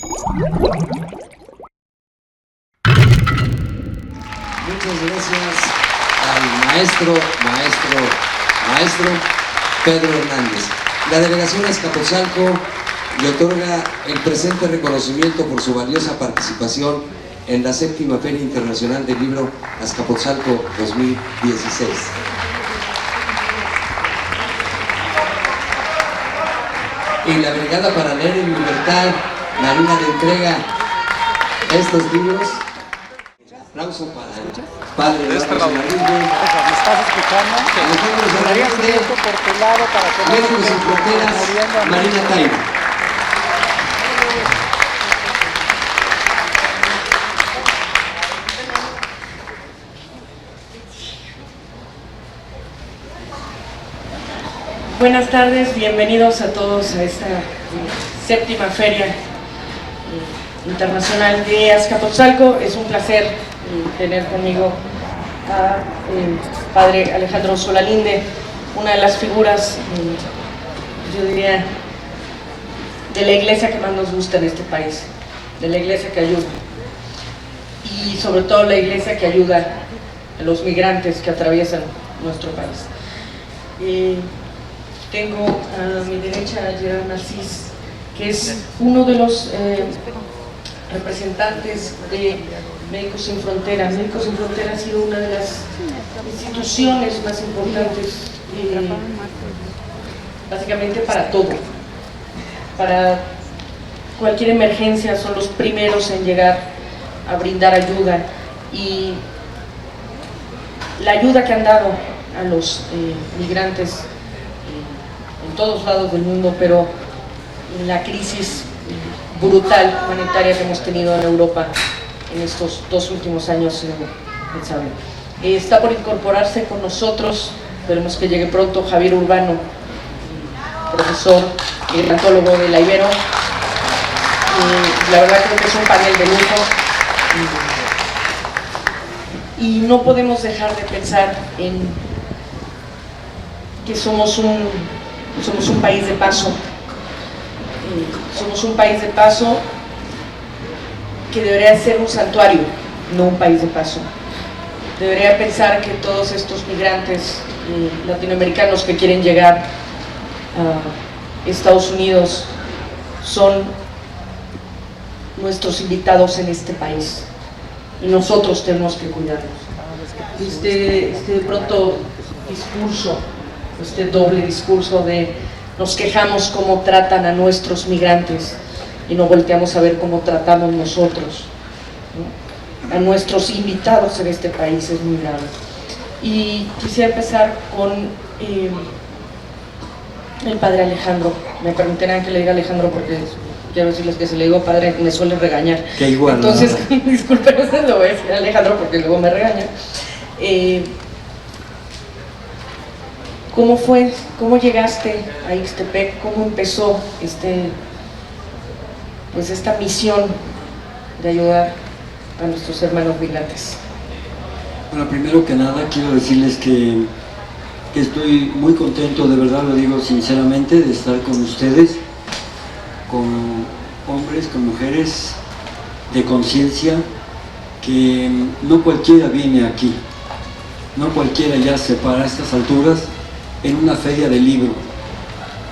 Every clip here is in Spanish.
Muchas gracias al maestro Pedro Hernández. La delegación Azcapotzalco le otorga el presente reconocimiento por su valiosa participación en la 7ª Feria Internacional del Libro Azcapotzalco 2016. Y la Brigada para Leer en Libertad, Marina, le entrega estos libros. Aplauso para el padre de este lado. ¿Me estás escuchando? Daría un por tu lado para que Médicos Sin Fronteras, Marina Taira. Buenas tardes, bienvenidos a todos a esta 7ª Feria Internacional de Azcapotzalco. Es un placer tener conmigo a padre Alejandro Solalinde, una de las figuras, yo diría, de la iglesia que más nos gusta en este país, de la iglesia que ayuda, y sobre todo la iglesia que ayuda a los migrantes que atraviesan nuestro país. Tengo a mi derecha a Gerard Narcís, que es uno de los representantes de Médicos Sin Fronteras. Médicos Sin Fronteras ha sido una de las instituciones más importantes, básicamente para todo. Para cualquier emergencia son los primeros en llegar a brindar ayuda, y la ayuda que han dado a los migrantes en todos lados del mundo, pero en la crisis brutal humanitaria que hemos tenido en Europa en estos 2 últimos años, está por incorporarse con nosotros, esperemos que llegue pronto, Javier Urbano, profesor y reumatólogo de la Ibero. La verdad creo que es un panel de lujo, y no podemos dejar de pensar en que somos un país de paso. Somos un país de paso que debería ser un santuario, no un país de paso. Debería pensar que todos estos migrantes latinoamericanos que quieren llegar a Estados Unidos son nuestros invitados en este país, y nosotros tenemos que cuidarlos. De pronto discurso, este doble discurso de nos quejamos cómo tratan a nuestros migrantes y no volteamos a ver cómo tratamos nosotros, ¿no?, a nuestros invitados en este país, es muy grave. Y quisiera empezar con el padre Alejandro. Me permitirán que le diga Alejandro porque quiero decirles que si le digo padre me suele regañar. Que igual, entonces, ¿no? Disculpen, lo voy a decir Alejandro porque luego me regaña. ¿Cómo fue? ¿Cómo llegaste a Ixtepec? ¿Cómo empezó esta misión de ayudar a nuestros hermanos migrantes? Bueno, primero que nada quiero decirles que estoy muy contento, de verdad lo digo sinceramente, de estar con ustedes, con hombres, con mujeres de conciencia, que no cualquiera viene aquí, no cualquiera ya se para a estas alturas en una feria de libro.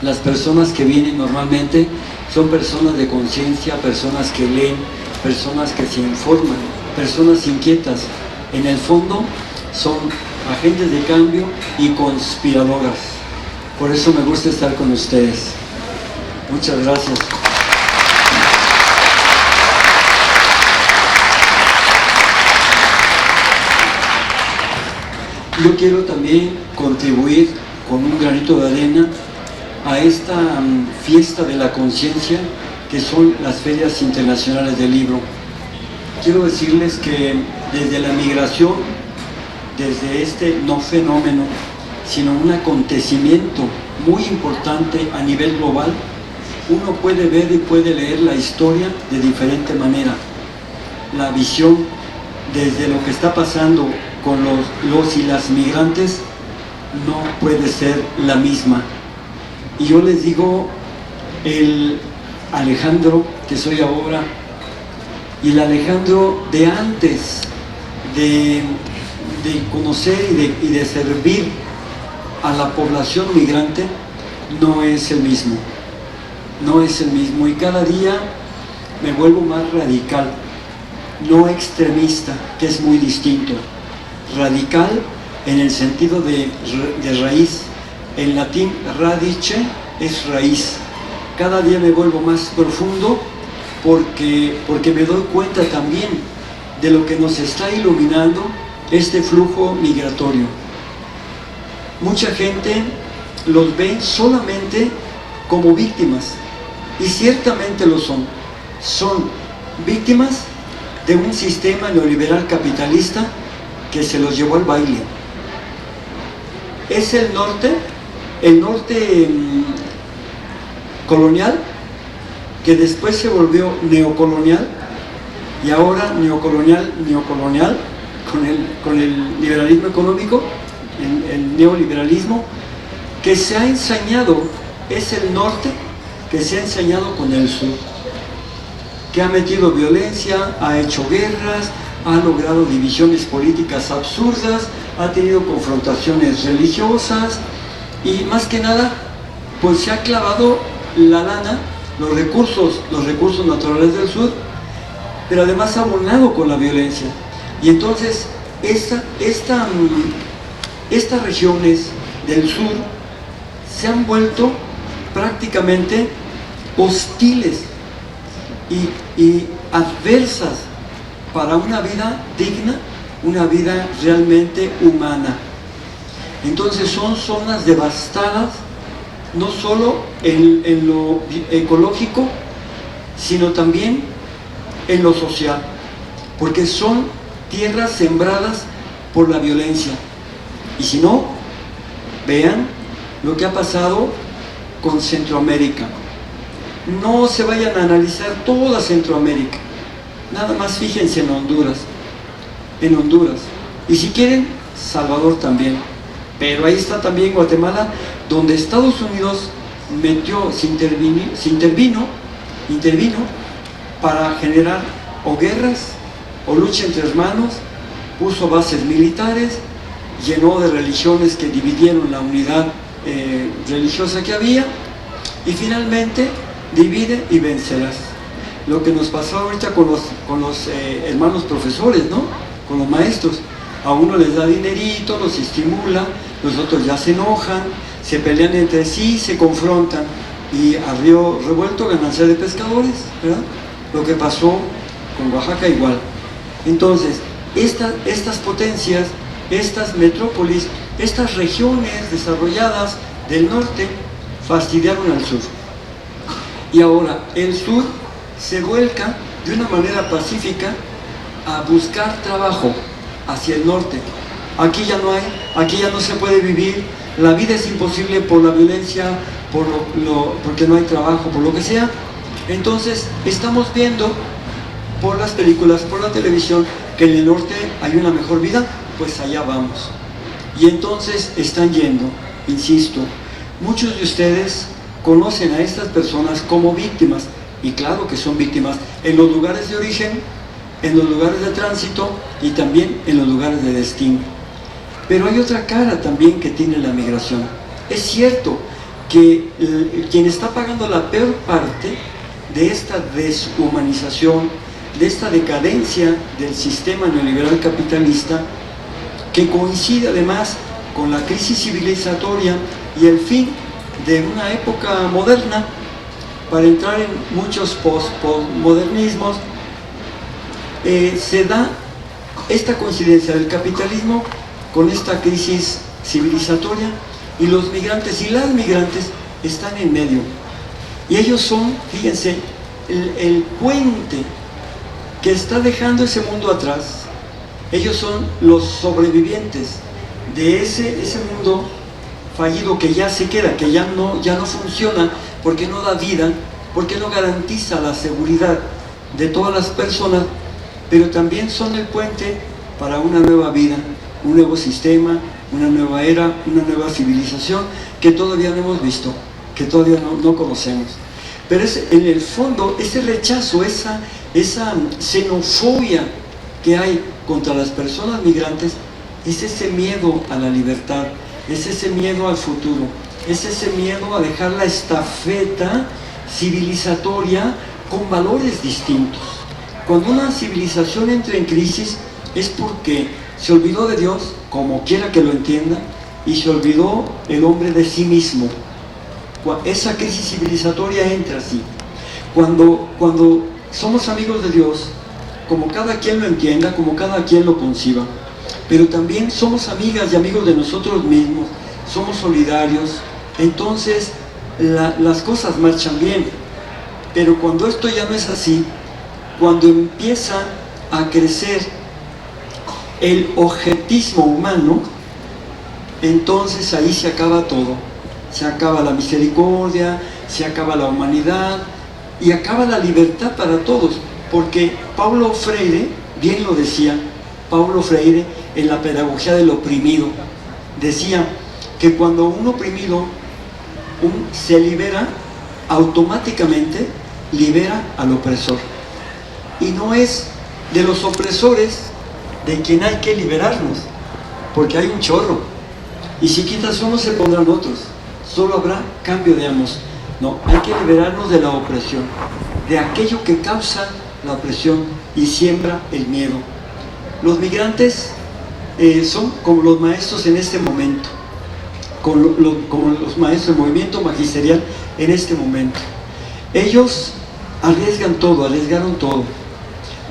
Las personas que vienen normalmente son personas de conciencia, personas que leen, personas que se informan, personas inquietas. En el fondo son agentes de cambio y conspiradoras. Por eso me gusta estar con ustedes. Muchas gracias. Yo quiero también contribuir con un granito de arena a esta fiesta de la conciencia que son las ferias internacionales del libro. Quiero decirles que desde la migración, desde este no fenómeno, sino un acontecimiento muy importante a nivel global, uno puede ver y puede leer la historia de diferente manera. La visión desde lo que está pasando con los y las migrantes no puede ser la misma. Y yo les digo, el Alejandro que soy ahora y el Alejandro de antes de conocer y de servir a la población migrante no es el mismo. No es el mismo, y cada día me vuelvo más radical, no extremista, que es muy distinto. Radical en el sentido de raíz. En latín, radice es raíz. Cada día me vuelvo más profundo porque me doy cuenta también de lo que nos está iluminando este flujo migratorio. Mucha gente los ve solamente como víctimas, y ciertamente lo son. Son víctimas de un sistema neoliberal capitalista que se los llevó al baile. Es el norte colonial, que después se volvió neocolonial, y ahora neocolonial con el liberalismo económico, el neoliberalismo, que se ha ensañado. Es el norte que se ha ensañado con el sur, que ha metido violencia, ha hecho guerras, ha logrado divisiones políticas absurdas, ha tenido confrontaciones religiosas, y más que nada pues se ha clavado la lana, los recursos naturales del sur, pero además ha abonado con la violencia. Y entonces estas regiones del sur se han vuelto prácticamente hostiles y adversas para una vida digna, una vida realmente humana. Entonces son zonas devastadas, no solo en lo ecológico, sino también en lo social, porque son tierras sembradas por la violencia. Y si no, vean lo que ha pasado con Centroamérica. No se vayan a analizar toda Centroamérica, nada más fíjense en Honduras, y si quieren, Salvador también, pero ahí está también Guatemala, donde Estados Unidos intervino para generar o guerras o lucha entre hermanos, puso bases militares, llenó de religiones que dividieron la unidad religiosa que había, y finalmente divide y vencerás. Lo que nos pasó ahorita con los hermanos profesores, ¿no? Con los maestros. A uno les da dinerito, los estimula, los otros ya se enojan, se pelean entre sí, se confrontan, y a río revuelto ganancia de pescadores, ¿verdad? Lo que pasó con Oaxaca igual. Entonces, estas potencias, estas metrópolis, estas regiones desarrolladas del norte fastidiaron al sur. Y ahora el sur se vuelca de una manera pacífica a buscar trabajo hacia el norte. Aquí ya no hay, aquí ya no se puede vivir, la vida es imposible por la violencia, porque no hay trabajo, por lo que sea. Entonces estamos viendo por las películas, por la televisión, que en el norte hay una mejor vida, pues allá vamos. Y entonces están yendo, insisto, muchos de ustedes conocen a estas personas como víctimas, y claro que son víctimas en los lugares de origen, en los lugares de tránsito y también en los lugares de destino. Pero hay otra cara también que tiene la migración. Es cierto que quien está pagando la peor parte de esta deshumanización, de esta decadencia del sistema neoliberal capitalista, que coincide además con la crisis civilizatoria y el fin de una época moderna, para entrar en muchos postmodernismos, se da esta coincidencia del capitalismo con esta crisis civilizatoria, y los migrantes y las migrantes están en medio, y ellos son, fíjense, el puente que está dejando ese mundo atrás. Ellos son los sobrevivientes de ese mundo fallido que ya se queda, que ya no funciona, porque no da vida, porque no garantiza la seguridad de todas las personas, pero también son el puente para una nueva vida, un nuevo sistema, una nueva era, una nueva civilización que todavía no hemos visto, que todavía no conocemos. pero es en el fondo ese rechazo, esa xenofobia que hay contra las personas migrantes, es ese miedo a la libertad, es ese miedo al futuro, es ese miedo a dejar la estafeta civilizatoria con valores distintos. Cuando una civilización entra en crisis es porque se olvidó de Dios, como quiera que lo entienda, y se olvidó el hombre de sí mismo. Esa crisis civilizatoria entra así. Cuando somos amigos de Dios, como cada quien lo entienda, como cada quien lo conciba, pero también somos amigas y amigos de nosotros mismos, somos solidarios, entonces las cosas marchan bien. Pero cuando esto ya no es así, cuando empieza a crecer el objetismo humano, entonces ahí se acaba todo. Se acaba la misericordia, se acaba la humanidad y acaba la libertad para todos. Porque Paulo Freire, bien lo decía, Paulo Freire en la pedagogía del oprimido, decía que cuando un oprimido se libera, automáticamente libera al opresor. Y no es de los opresores de quien hay que liberarnos, porque hay un chorro. Y si quitas uno se pondrán otros. Solo habrá cambio de amos. No, hay que liberarnos de la opresión, de aquello que causa la opresión y siembra el miedo. Los migrantes son como los maestros en este momento, como los maestros del movimiento magisterial en este momento. Ellos arriesgaron todo,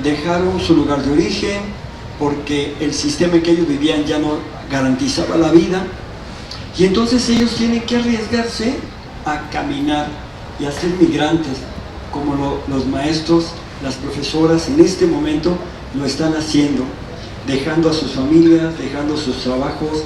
dejaron su lugar de origen porque el sistema en que ellos vivían ya no garantizaba la vida, y entonces ellos tienen que arriesgarse a caminar y a ser migrantes, como los maestros, las profesoras en este momento lo están haciendo, dejando a sus familias, dejando sus trabajos,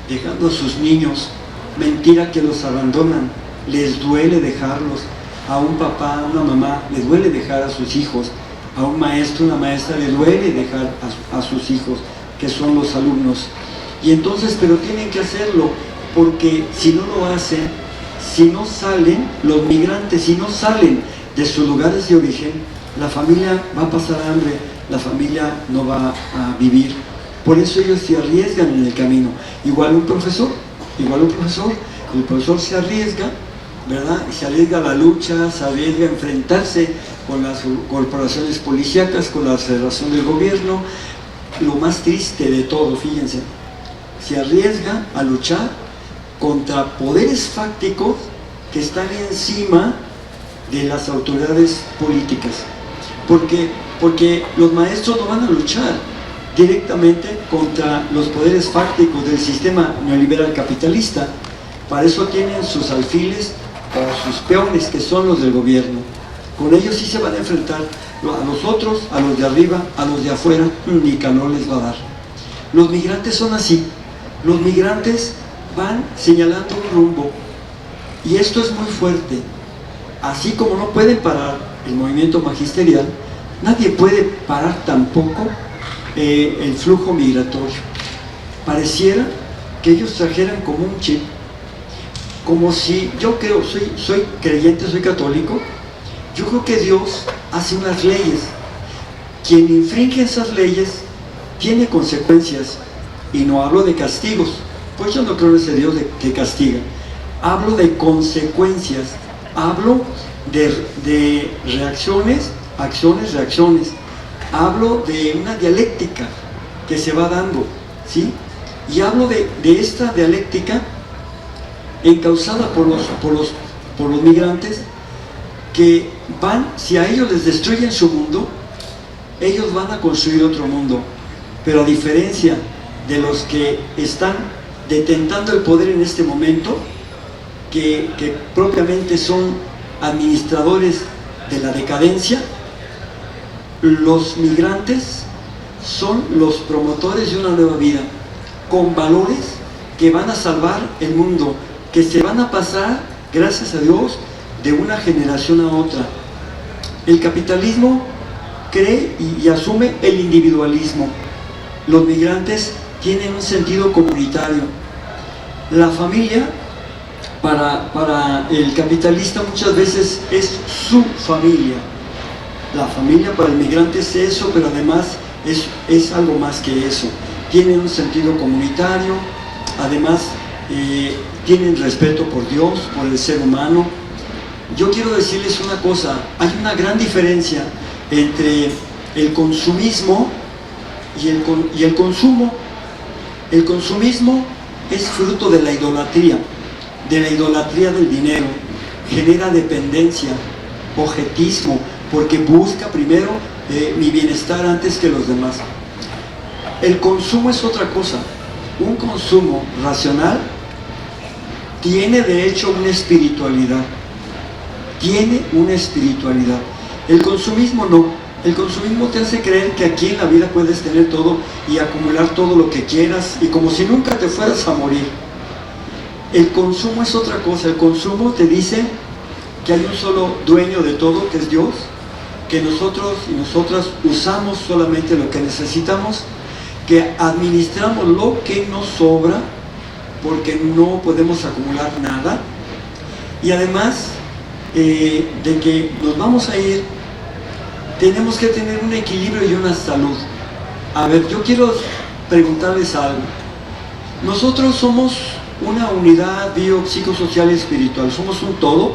dejando a sus niños. Mentira que los abandonan, les duele dejarlos. A un papá, a una mamá, les duele dejar a sus hijos. A un maestro, una maestra, les duele dejar a sus hijos, que son los alumnos. Y entonces, pero tienen que hacerlo, porque si no lo hacen, si no salen, los migrantes, si no salen de sus lugares de origen, la familia va a pasar hambre, la familia no va a vivir. Por eso ellos se arriesgan en el camino. Igual un profesor, el profesor se arriesga, ¿verdad? Se arriesga a la lucha, se arriesga a enfrentarse con las corporaciones policíacas, con la cerrazón del gobierno. Lo más triste de todo, fíjense, se arriesga a luchar contra poderes fácticos que están encima de las autoridades políticas, porque los maestros no van a luchar directamente contra los poderes fácticos del sistema neoliberal capitalista. Para eso tienen sus alfiles o sus peones, que son los del gobierno. Con ellos sí se van a enfrentar. A los otros, a los de arriba, a los de afuera, ni calor les va a dar. Los migrantes son así. Los migrantes van señalando un rumbo, y esto es muy fuerte. Así como no pueden parar el movimiento magisterial, nadie puede parar tampoco el flujo migratorio. Pareciera que ellos trajeran como un chip, como si, yo creo, soy creyente, soy católico, yo creo que Dios hace unas leyes. Quien infringe esas leyes tiene consecuencias, y no hablo de castigos, pues yo no creo en ese Dios que castiga. Hablo de consecuencias, hablo de reacciones, acciones, reacciones. Hablo de una dialéctica que se va dando, ¿sí? Y hablo de esta dialéctica encauzada por los migrantes, que van, si a ellos les destruyen su mundo, ellos van a construir otro mundo. Pero a diferencia de los que están detentando el poder en este momento, que propiamente son administradores de la decadencia, los migrantes son los promotores de una nueva vida, con valores que van a salvar el mundo, que se van a pasar, gracias a Dios, de una generación a otra. El capitalismo cree y asume el individualismo. Los migrantes tienen un sentido comunitario. La familia Para el capitalista muchas veces es su familia. La familia para el migrante es eso, pero además es algo más que eso. Tienen un sentido comunitario, además tienen respeto por Dios, por el ser humano. Yo quiero decirles una cosa, hay una gran diferencia entre el consumismo y el consumo. El consumismo es fruto de la idolatría del dinero, genera dependencia, objetismo, porque busca primero mi bienestar antes que los demás. El consumo es otra cosa. Un consumo racional tiene de hecho una espiritualidad. Tiene una espiritualidad. El consumismo no. El consumismo te hace creer que aquí en la vida puedes tener todo y acumular todo lo que quieras y como si nunca te fueras a morir. El consumo es otra cosa. El consumo te dice que hay un solo dueño de todo, que es Dios, que nosotros y nosotras usamos solamente lo que necesitamos, que administramos lo que nos sobra porque no podemos acumular nada, y además de que nos vamos a ir, tenemos que tener un equilibrio y una salud. A ver, yo quiero preguntarles algo. Nosotros somos una unidad biopsicosocial y espiritual, somos un todo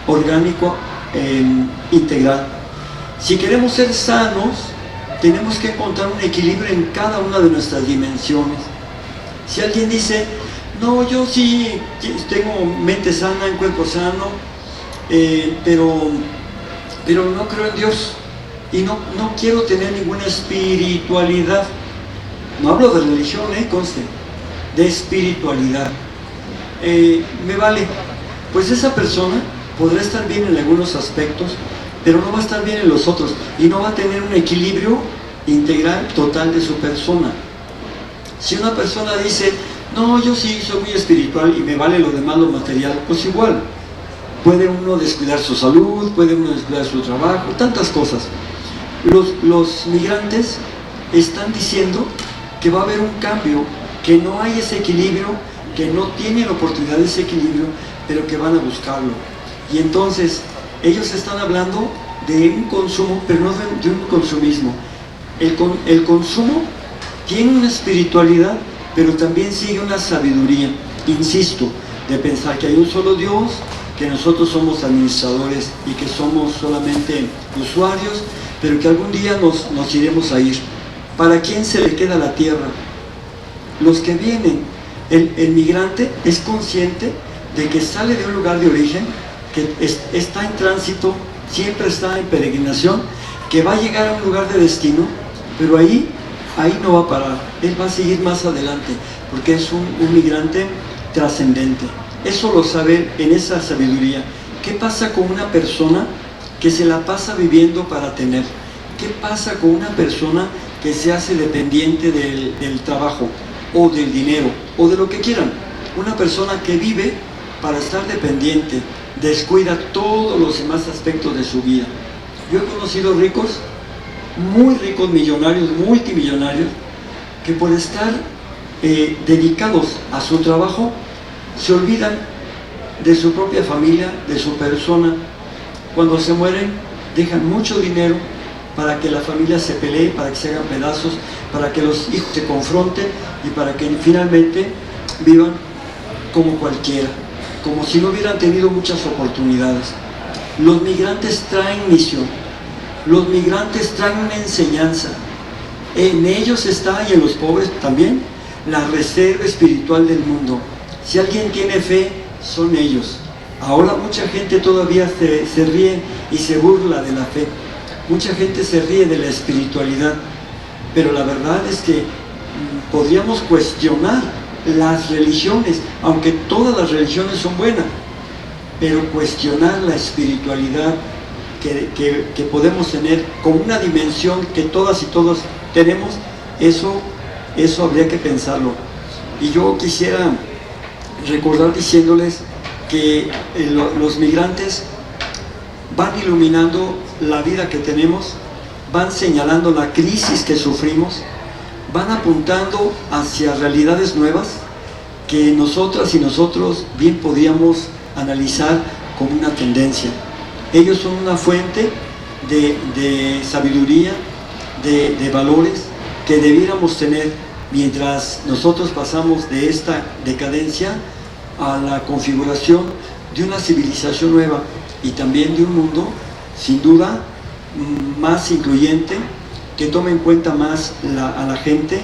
orgánico integral. Si queremos ser sanos, tenemos que encontrar un equilibrio en cada una de nuestras dimensiones. Si alguien dice, no, yo sí tengo mente sana, en cuerpo sano, pero no creo en Dios y no quiero tener ninguna espiritualidad. No hablo de religión, conste, de espiritualidad. Me vale. Pues esa persona podrá estar bien en algunos aspectos, pero no va a estar bien en los otros y no va a tener un equilibrio integral total de su persona. Si una persona dice, no, yo sí soy muy espiritual y me vale lo demás, lo material, pues igual. Puede uno descuidar su salud, puede uno descuidar su trabajo, tantas cosas. Los migrantes están diciendo que va a haber un cambio, que no hay ese equilibrio, que no tienen oportunidad de ese equilibrio, pero que van a buscarlo. Y entonces ellos están hablando de un consumo, pero no de un consumismo. El consumo tiene una espiritualidad, pero también sigue una sabiduría, insisto, de pensar que hay un solo Dios, que nosotros somos administradores y que somos solamente usuarios, pero que algún día nos iremos a ir. ¿Para quién se le queda la tierra? Los que vienen. El migrante es consciente de que sale de un lugar de origen, que está en tránsito, siempre está en peregrinación, que va a llegar a un lugar de destino, pero ahí no va a parar. Él va a seguir más adelante, porque es un migrante trascendente. Eso lo sabe en esa sabiduría. ¿Qué pasa con una persona que se la pasa viviendo para tener? ¿Qué pasa con una persona que se hace dependiente del trabajo o del dinero o de lo que quieran? Una persona que vive para estar dependiente, descuida todos los demás aspectos de su vida. Yo he conocido ricos, muy ricos, millonarios, multimillonarios, que por estar dedicados a su trabajo se olvidan de su propia familia, de su persona. Cuando se mueren dejan mucho dinero para que la familia se pelee, para que se hagan pedazos, para que los hijos se confronten y para que finalmente vivan como cualquiera, como si no hubieran tenido muchas oportunidades. Los migrantes traen misión, los migrantes traen una enseñanza. En ellos está, y en los pobres también, la reserva espiritual del mundo. Si alguien tiene fe, son ellos. Ahora mucha gente todavía se ríe y se burla de la fe. Mucha gente se ríe de la espiritualidad. Pero la verdad es que podríamos cuestionar las religiones, aunque todas las religiones son buenas, pero cuestionar la espiritualidad que podemos tener como una dimensión que todas y todos tenemos, eso habría que pensarlo. Y yo quisiera recordar diciéndoles que los migrantes van iluminando la vida que tenemos, van señalando la crisis que sufrimos, van apuntando hacia realidades nuevas, que nosotras y nosotros bien podríamos analizar como una tendencia. Ellos son una fuente de sabiduría, de valores que debiéramos tener mientras nosotros pasamos de esta decadencia a la configuración de una civilización nueva y también de un mundo sin duda más incluyente, que tome en cuenta más a la gente,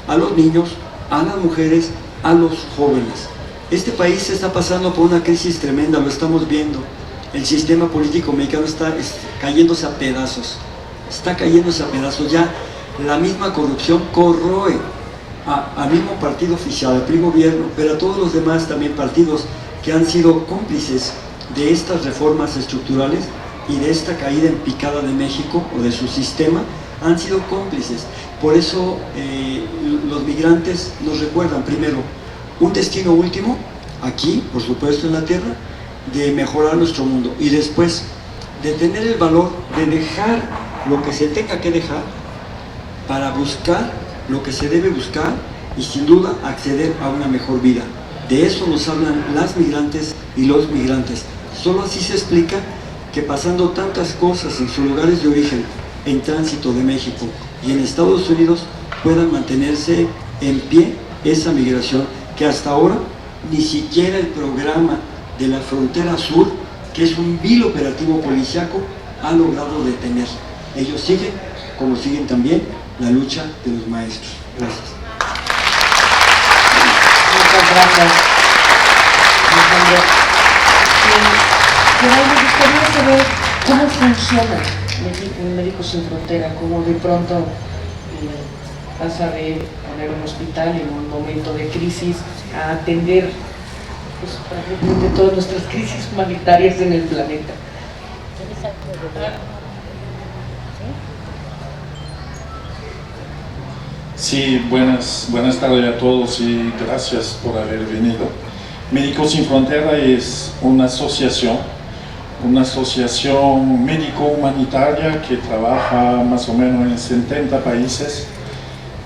a los niños, a las mujeres, a los jóvenes. Este país está pasando por una crisis tremenda, lo estamos viendo. El sistema político mexicano está cayéndose a pedazos, ya la misma corrupción corroe al mismo partido oficial, al PRI gobierno, pero a todos los demás también partidos que han sido cómplices de estas reformas estructurales y de esta caída en picada de México o de su sistema, han sido cómplices. Por eso los migrantes nos recuerdan primero un destino último, aquí, por supuesto en la tierra, de mejorar nuestro mundo, y después de tener el valor de dejar lo que se tenga que dejar para buscar lo que se debe buscar y sin duda acceder a una mejor vida. De eso nos hablan las migrantes y los migrantes. Solo así se explica que pasando tantas cosas en sus lugares de origen, en tránsito de México y en Estados Unidos, puedan mantenerse en pie esa migración que hasta ahora ni siquiera el programa de la frontera sur, que es un vil operativo policíaco, ha logrado detener. Ellos siguen, como siguen también, la lucha de los maestros. Gracias. Muchas gracias, Alejandro. Me gustaría saber cómo funciona Médicos Sin Frontera, cómo de pronto pasa de poner un hospital en un momento de crisis a atender pues, prácticamente todas nuestras crisis humanitarias en el planeta. Sí, buenas tardes a todos y gracias por haber venido. Médicos Sin Frontera es una asociación médico-humanitaria que trabaja más o menos en 70 países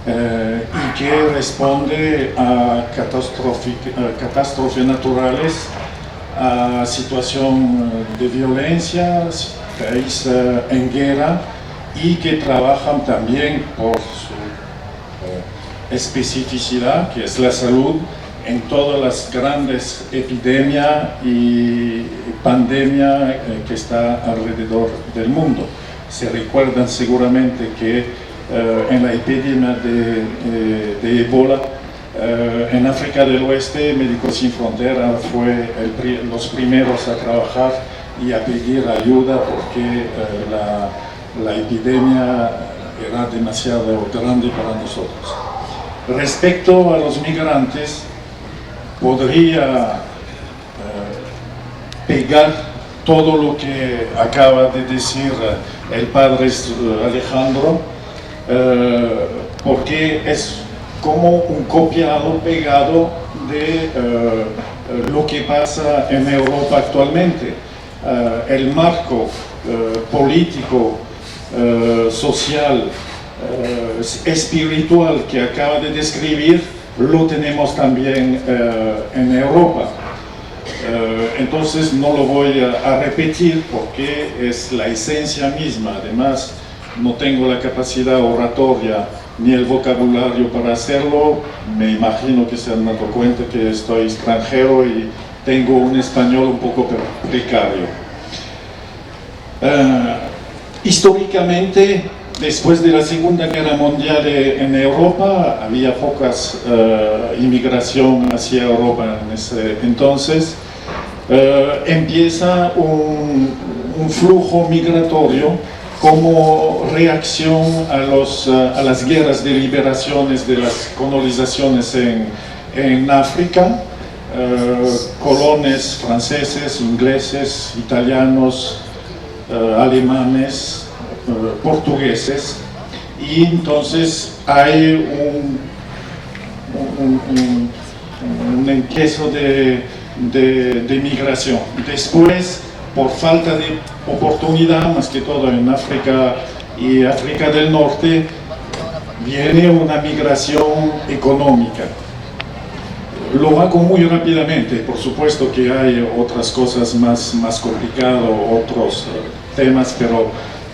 y que responde a catástrofes naturales, a situación de violencia, país en guerra, y que trabajan también por su especificidad, que es la salud, en todas las grandes epidemias y pandemias que está alrededor del mundo. Se recuerdan seguramente que en la epidemia de Ébola en África del Oeste, Médicos Sin Frontera fue los primeros a trabajar y a pedir ayuda porque la epidemia era demasiado grande para nosotros. Respecto a los migrantes, podría pegar todo lo que acaba de decir el padre Alejandro, porque es como un copiado, pegado de lo que pasa en Europa actualmente. El marco político, social, espiritual que acaba de describir, lo tenemos también en Europa. Entonces no lo voy a repetir porque es la esencia misma. Además, no tengo la capacidad oratoria ni el vocabulario para hacerlo. Me imagino que se han dado cuenta que estoy extranjero y tengo un español un poco precario. Históricamente, después de la Segunda Guerra Mundial en Europa, había pocas inmigración hacia Europa en ese entonces. Empieza un flujo migratorio como reacción a las guerras de liberaciones de las colonizaciones en África, colones franceses, ingleses, italianos, alemanes, portugueses, y entonces hay un empiezo de migración. Después, por falta de oportunidad, más que todo en África y África del Norte, viene una migración económica. Lo hago muy rápidamente, por supuesto que hay otras cosas más complicadas, otros temas, pero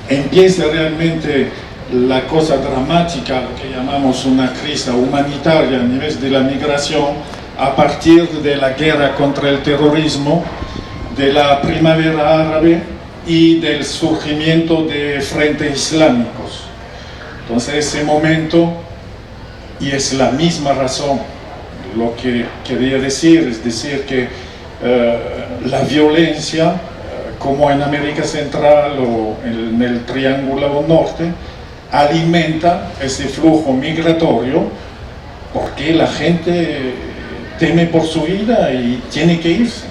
empieza realmente la cosa dramática, lo que llamamos una crisis humanitaria a nivel de la migración, a partir de la guerra contra el terrorismo, de la primavera árabe y del surgimiento de frentes islámicos. Entonces ese momento, y es la misma razón, lo que quería decir, es decir que la violencia, como en América Central o en el Triángulo Norte, alimenta ese flujo migratorio porque la gente teme por su vida y tiene que irse.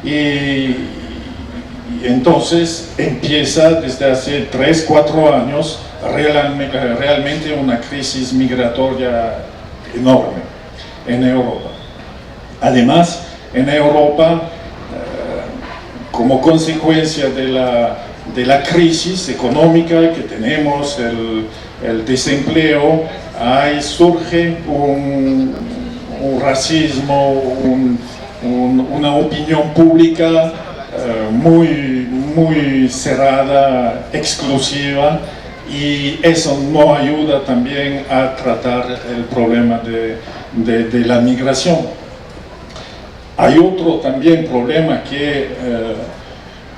Y entonces empieza desde hace 3-4 años realmente una crisis migratoria enorme en Europa. Además, en Europa, como consecuencia de la crisis económica que tenemos, el desempleo, ahí surge un racismo, una opinión pública muy cerrada, exclusiva, y eso no ayuda también a tratar el problema de la migración. Hay otro también problema que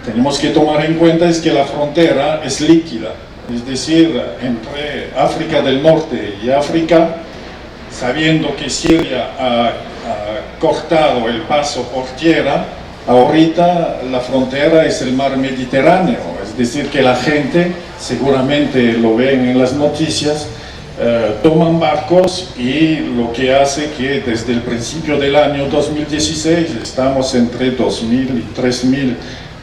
tenemos que tomar en cuenta, es que la frontera es líquida, es decir, entre África del Norte y África, sabiendo que Siria ha cortado el paso por tierra, ahorita la frontera es el mar Mediterráneo, es decir, que la gente, seguramente lo ven en las noticias, toman barcos, y lo que hace que desde el principio del año 2016 estamos entre 2.000 y 3.000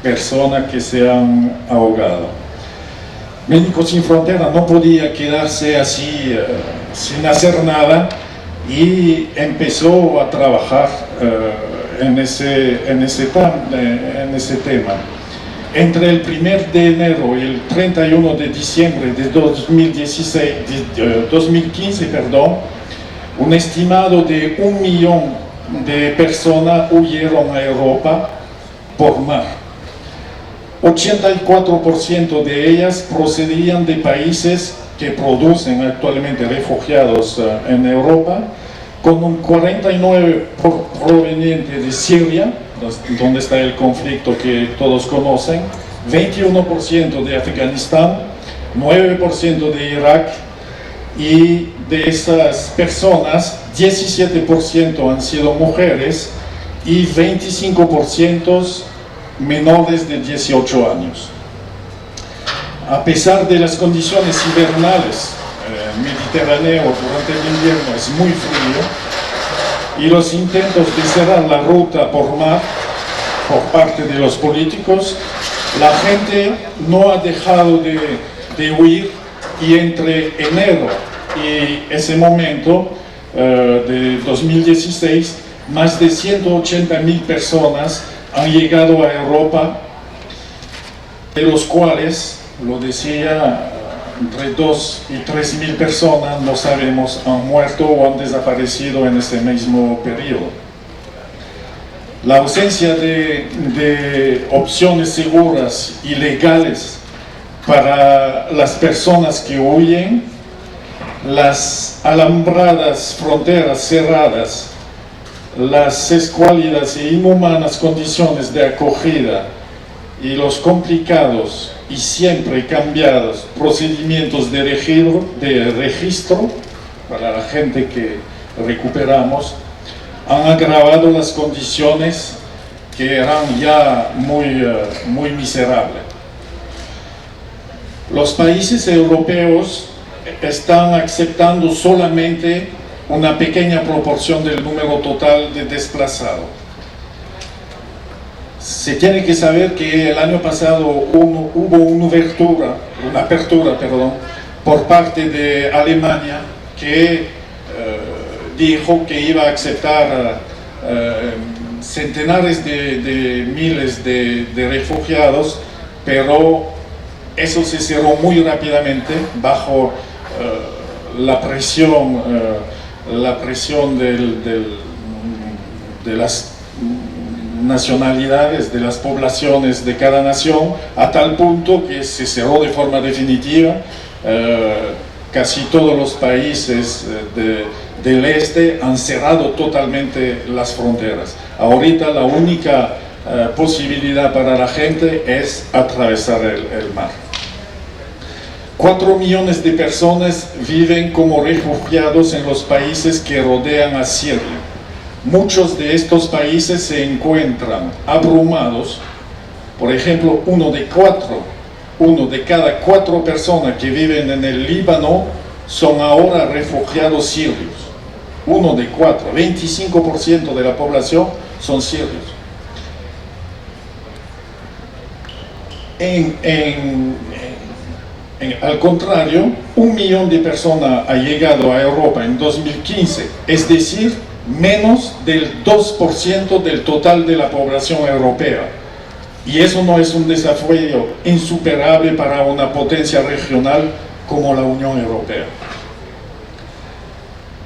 personas que se han ahogado. Médicos Sin Fronteras no podía quedarse así sin hacer nada, y empezó a trabajar en ese tema. Entre el 1 de enero y el 31 de diciembre de 2015, un estimado de 1 millón de personas huyeron a Europa por mar. 84% de ellas procedían de países que producen actualmente refugiados en Europa, con un 49% proveniente de Siria, donde está el conflicto que todos conocen, 21% de Afganistán, 9% de Irak, y de esas personas 17% han sido mujeres y 25% menores de 18 años. A pesar de las condiciones invernales, el Mediterráneo durante el invierno es muy frío, y los intentos de cerrar la ruta por mar por parte de los políticos, la gente no ha dejado de huir, y entre enero y ese momento de 2016, más de 180.000 personas han llegado a Europa, de los cuales, lo decía, entre 2 y 3.000 personas, no sabemos, han muerto o han desaparecido en ese mismo periodo. La ausencia de opciones seguras y legales para las personas que huyen, las alambradas fronteras cerradas, las escuálidas e inhumanas condiciones de acogida, y los complicados y siempre cambiados procedimientos de registro para la gente que recuperamos, han agravado las condiciones que eran ya muy miserables. Los países europeos están aceptando solamente una pequeña proporción del número total de desplazados. Se tiene que saber que el año pasado hubo una apertura por parte de Alemania, que dijo que iba a aceptar centenares de miles de refugiados, pero eso se cerró muy rápidamente bajo la presión de las nacionalidades, de las poblaciones de cada nación, a tal punto que se cerró de forma definitiva. Casi todos los países del este han cerrado totalmente las fronteras. Ahorita la única posibilidad para la gente es atravesar el mar. 4 millones de personas viven como refugiados en los países que rodean a Siria. Muchos de estos países se encuentran abrumados. Por ejemplo, uno de cada 4 personas que viven en el Líbano son ahora refugiados sirios. 1 de 4, 25% de la población son sirios. Al contrario, 1 millón de personas ha llegado a Europa en 2015, es decir, menos del 2% del total de la población europea. Y eso no es un desafío insuperable para una potencia regional como la Unión Europea.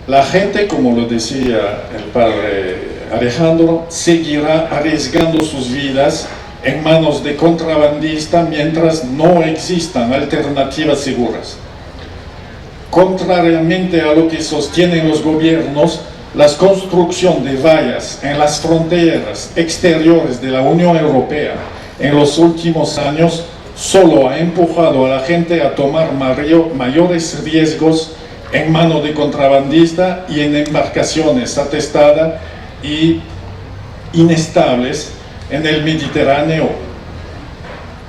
La gente, como lo decía el padre Alejandro, seguirá arriesgando sus vidas en manos de contrabandistas mientras no existan alternativas seguras. Contrariamente a lo que sostienen los gobiernos, la construcción de vallas en las fronteras exteriores de la Unión Europea en los últimos años solo ha empujado a la gente a tomar mayores riesgos en manos de contrabandistas y en embarcaciones atestadas y inestables en el Mediterráneo.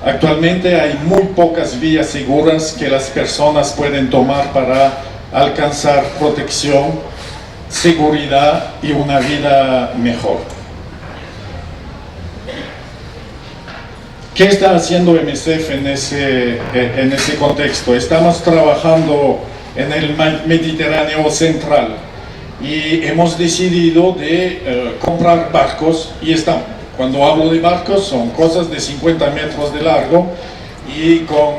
Actualmente hay muy pocas vías seguras que las personas pueden tomar para alcanzar protección, seguridad y una vida mejor. ¿Qué está haciendo MSF en ese contexto? Estamos trabajando en el Mediterráneo central y hemos decidido de comprar barcos y cuando hablo de barcos son cosas de 50 metros de largo y con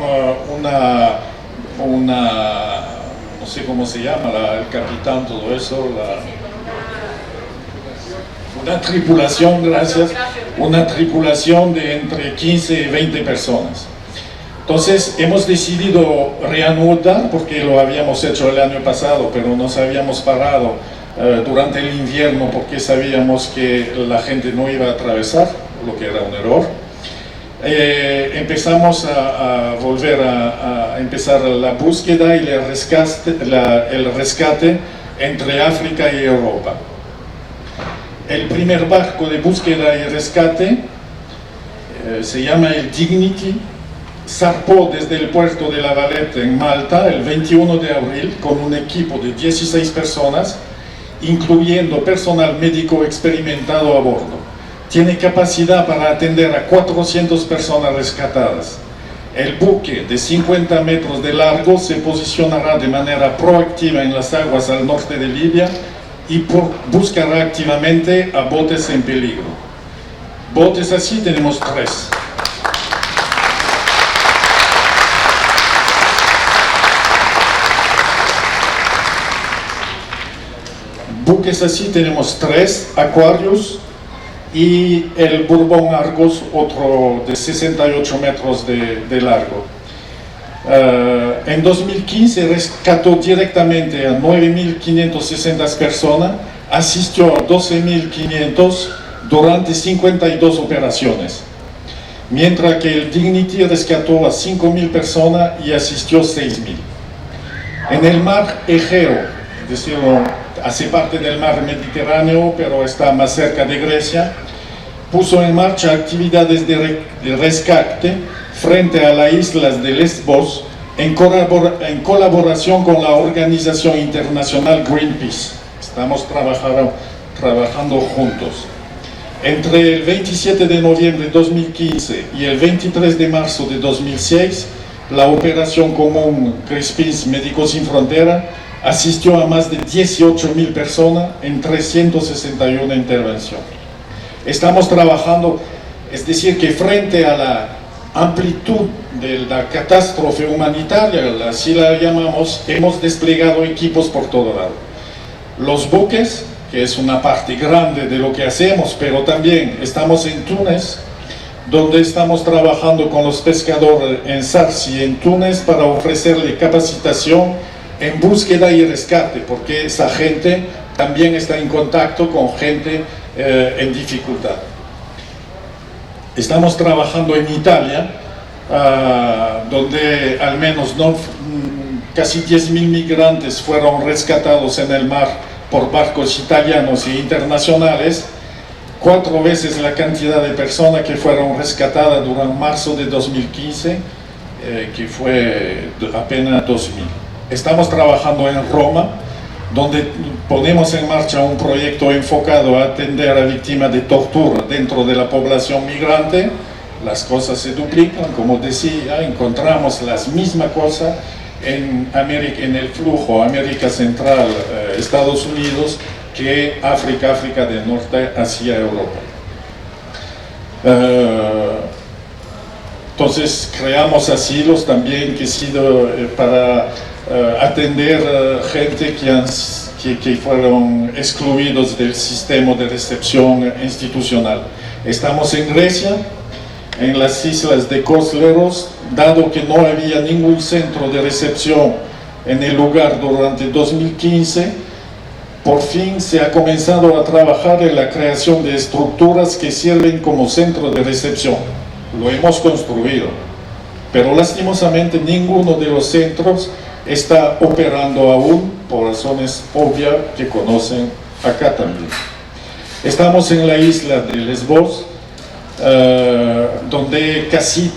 no sé cómo se llama, el capitán, todo eso, una tripulación, gracias, una tripulación de entre 15 y 20 personas. Entonces hemos decidido reanudar, porque lo habíamos hecho el año pasado, pero nos habíamos parado durante el invierno porque sabíamos que la gente no iba a atravesar, lo que era un error. Empezamos a volver a empezar la búsqueda y el rescate entre África y Europa. El primer barco de búsqueda y rescate se llama el Dignity, zarpó desde el puerto de La Valette en Malta el 21 de abril con un equipo de 16 personas, incluyendo personal médico experimentado a bordo. Tiene capacidad para atender a 400 personas rescatadas. El buque de 50 metros de largo se posicionará de manera proactiva en las aguas al norte de Libia y buscará activamente a botes en peligro. Botes así tenemos 3. Buques así tenemos 3, Aquarius y el Bourbon Argos, otro de 68 metros de largo. En 2015 rescató directamente a 9.560 personas, asistió a 12.500 durante 52 operaciones, mientras que el Dignity rescató a 5.000 personas y asistió a 6.000. En el mar Egeo, es decir, hace parte del mar Mediterráneo, pero está más cerca de Grecia, puso en marcha actividades de rescate frente a las islas de Lesbos en colaboración con la organización internacional Greenpeace. Estamos trabajando juntos. Entre el 27 de noviembre de 2015 y el 23 de marzo de 2006, la operación común Greenpeace Médicos Sin Frontera asistió a más de 18.000 personas en 361 intervenciones. Estamos trabajando, es decir, que frente a la amplitud de la catástrofe humanitaria, así la llamamos, hemos desplegado equipos por todo lado. Los buques que es una parte grande de lo que hacemos, pero también estamos en Túnez, donde estamos trabajando con los pescadores en Sarsi, en Túnez, para ofrecerle capacitación en búsqueda y rescate, porque esa gente también está en contacto con gente en dificultad. Estamos trabajando en Italia, donde al menos casi 10.000 migrantes fueron rescatados en el mar por barcos italianos e internacionales, 4 veces la cantidad de personas que fueron rescatadas durante marzo de 2015, que fue apenas 2.000. Estamos trabajando en Roma, donde ponemos en marcha un proyecto enfocado a atender a víctimas de tortura dentro de la población migrante. Las cosas se duplican, como decía, encontramos las mismas cosas en el flujo América Central, Estados Unidos, que África del Norte hacia Europa. Entonces creamos asilos también que sido para atender gente que fueron excluidos del sistema de recepción institucional. Estamos en Grecia, en las islas de Kos Leros, dado que no había ningún centro de recepción en el lugar durante 2015, por fin se ha comenzado a trabajar en la creación de estructuras que sirven como centro de recepción. Lo hemos construido, pero lastimosamente ninguno de los centros está operando aún, por razones obvias que conocen acá también. Estamos en la isla de Lesbos, donde casi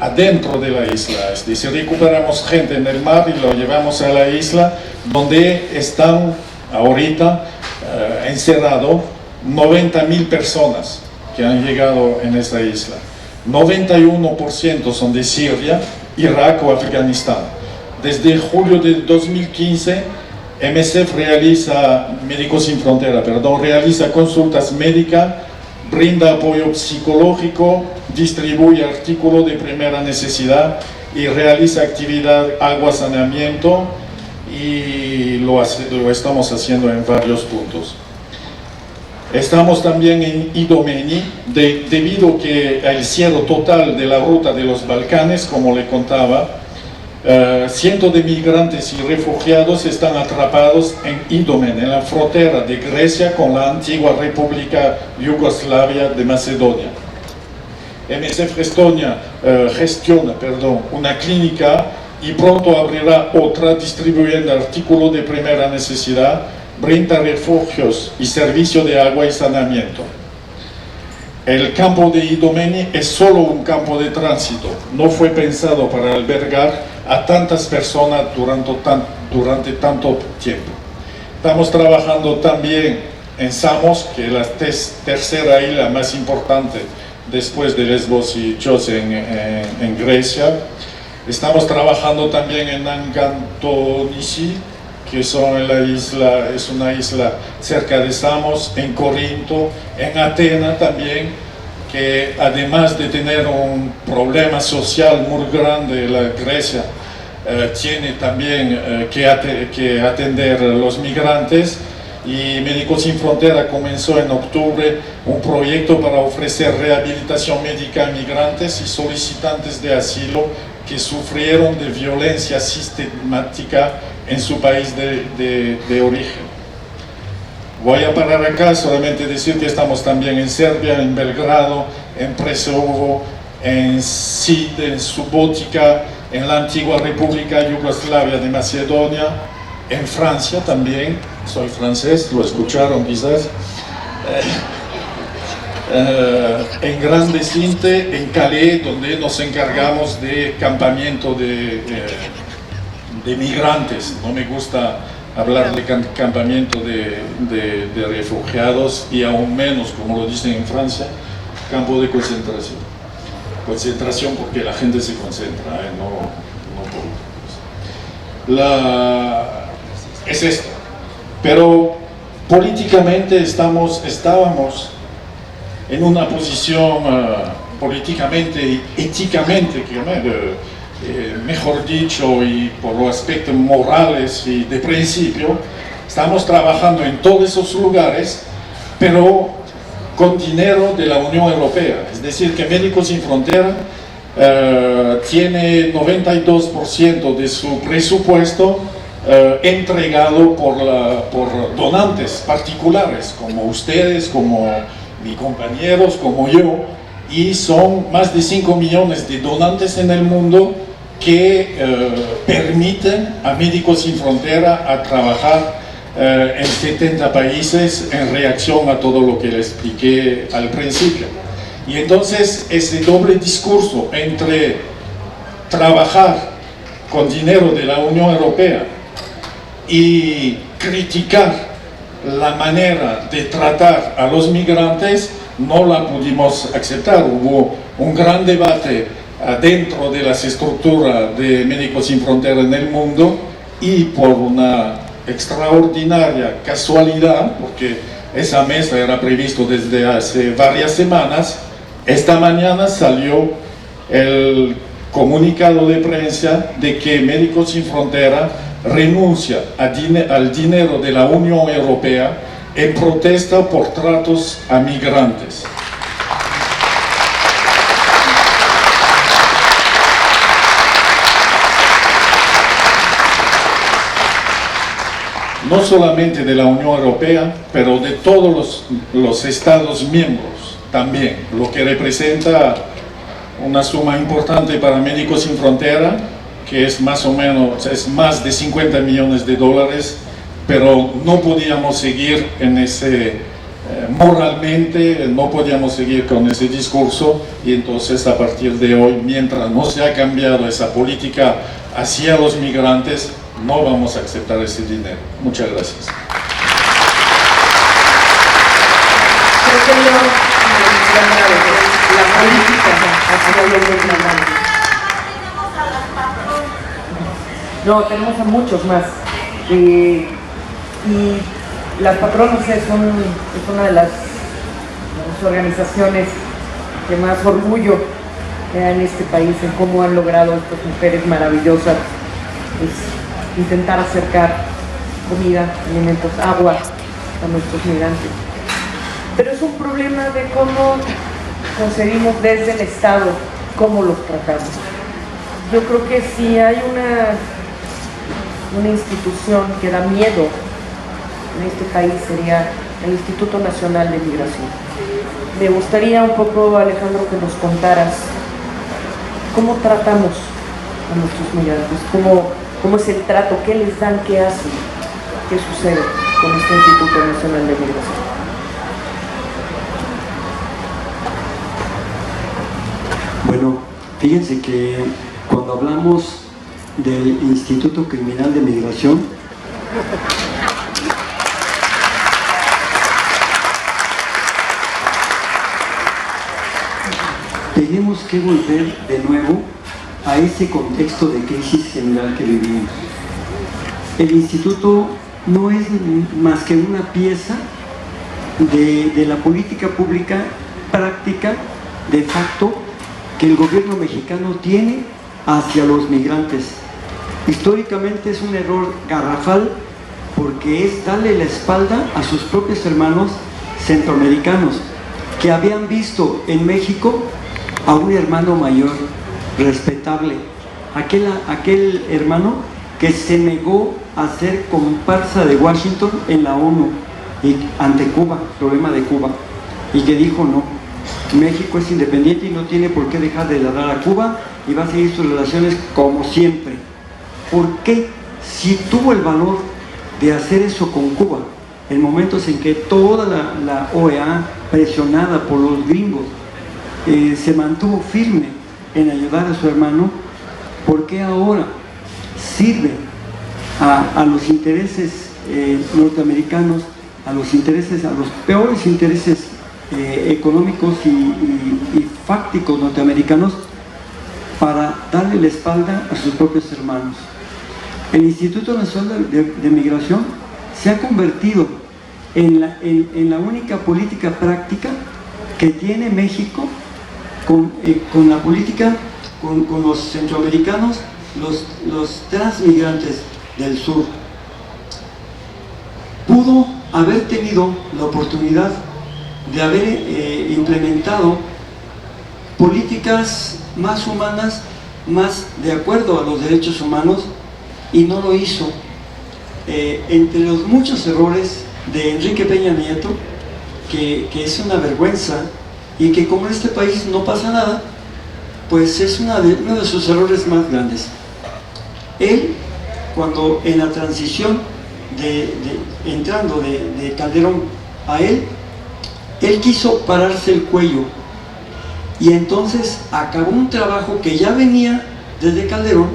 adentro de la isla, es decir, recuperamos gente en el mar y lo llevamos a la isla, donde están ahorita encerrados 90.000 personas que han llegado en esta isla. 91% son de Siria, Irak o Afganistán. Desde julio de 2015, MSF Médicos Sin Frontera, realiza consultas médicas, brinda apoyo psicológico, distribuye artículos de primera necesidad y realiza actividad agua, saneamiento, y lo estamos haciendo en varios puntos. Estamos también en Idomeni, debido que al cierre total de la ruta de los Balcanes, como le contaba, cientos de migrantes y refugiados están atrapados en Idomeni, en la frontera de Grecia con la antigua República Yugoslavia de Macedonia. MSF Estonia gestiona una clínica y pronto abrirá otra distribuyendo artículos de primera necesidad, brinda refugios y servicio de agua y saneamiento. El campo de Idomeni es solo un campo de tránsito, no fue pensado para albergar a tantas personas durante tanto tiempo. Estamos trabajando también en Samos, que es la tercera isla más importante después de Lesbos y Chios en Grecia. Estamos trabajando también en Angantonisi, que es una isla cerca de Samos, en Corinto, en Atenas también, que además de tener un problema social muy grande, la Grecia tiene también que atender a los migrantes, y Médicos Sin Frontera comenzó en octubre un proyecto para ofrecer rehabilitación médica a migrantes y solicitantes de asilo que sufrieron de violencia sistemática en su país de origen. Voy a parar acá, solamente decir que estamos también en Serbia, en Belgrado, en Preseovo, en Sid, en Subotica, en la antigua República Yugoslavia de Macedonia, en Francia también, soy francés, lo escucharon quizás, en Gran Vicente, en Calais, donde nos encargamos de campamento de migrantes. No me gusta hablar de campamento de refugiados, y aún menos, como lo dicen en Francia, campo de concentración. Concentración porque la gente se concentra, no por... Es esto. Pero políticamente estábamos en una posición políticamente y éticamente, mejor dicho, y por los aspectos morales y de principio, Estamos trabajando en todos esos lugares, pero con dinero de la Unión Europea. Es decir, que Médicos Sin Frontera tiene 92% de su presupuesto entregado por donantes particulares, como ustedes, como mis compañeros, como yo, y son más de 5 millones de donantes en el mundo que permiten a Médicos Sin Frontera a trabajar en 70 países en reacción a todo lo que les expliqué al principio. Y entonces ese doble discurso entre trabajar con dinero de la Unión Europea y criticar la manera de tratar a los migrantes no la pudimos aceptar. Hubo un gran debate dentro de las estructuras de Médicos Sin Frontera en el mundo, y por una extraordinaria casualidad, porque esa mesa era previsto desde hace varias semanas, esta mañana salió el comunicado de prensa de que Médicos Sin Frontera renuncia al dinero de la Unión Europea en protesta por tratos a migrantes. No solamente de la Unión Europea, pero de todos los Estados miembros también, lo que representa una suma importante para Médicos Sin Frontera, que es más o menos, es más de 50 millones de dólares, pero no podíamos seguir en ese, moralmente, no podíamos seguir con ese discurso, y entonces a partir de hoy, mientras no se ha cambiado esa política hacia los migrantes, no vamos a aceptar ese dinero. Muchas gracias. Creo que yo la política hacia los migrantes. No, tenemos a muchos más. Y las patronas es una de las organizaciones que más orgullo me da en este país, en cómo han logrado estas mujeres maravillosas intentar acercar comida, alimentos, agua a nuestros migrantes. Pero es un problema de cómo concebimos desde el Estado, cómo los tratamos. Yo creo que si hay una institución que da miedo en este país, sería el Instituto Nacional de Migración. Me gustaría un poco, Alejandro, que nos contaras cómo tratamos a nuestros migrantes, cómo es el trato, qué les dan, qué hacen, qué sucede con este Instituto Nacional de Migración. Bueno, fíjense que cuando hablamos del Instituto Criminal de Migración, tenemos que volver de nuevo a ese contexto de crisis general que vivimos. El instituto no es más que una pieza de la política pública práctica, de facto, que el gobierno mexicano tiene hacia los migrantes. Históricamente es un error garrafal, porque es darle la espalda a sus propios hermanos centroamericanos, que habían visto en México a un hermano mayor, respetable, aquel hermano que se negó a ser comparsa de Washington en la ONU ante Cuba, problema de Cuba, y que dijo no, México es independiente y no tiene por qué dejar de ladrar a Cuba y va a seguir sus relaciones como siempre. ¿Por qué? Si tuvo el valor de hacer eso con Cuba, en momentos en que toda la OEA, presionada por los gringos, se mantuvo firme en ayudar a su hermano, ¿por qué ahora sirve a los intereses norteamericanos, a los peores intereses económicos y fácticos norteamericanos, para darle la espalda a sus propios hermanos? El Instituto Nacional de Migración se ha convertido en la única política práctica que tiene México con la política, con los centroamericanos, los transmigrantes del sur. pudo haber tenido la oportunidad de haber implementado políticas más humanas, más de acuerdo a los derechos humanos, y no lo hizo. Entre los muchos errores de Enrique Peña Nieto, que es una vergüenza, y que como en este país no pasa nada, pues es uno de sus errores más grandes. Él, cuando en la transición entrando de Calderón a él quiso pararse el cuello, y entonces acabó un trabajo que ya venía desde Calderón,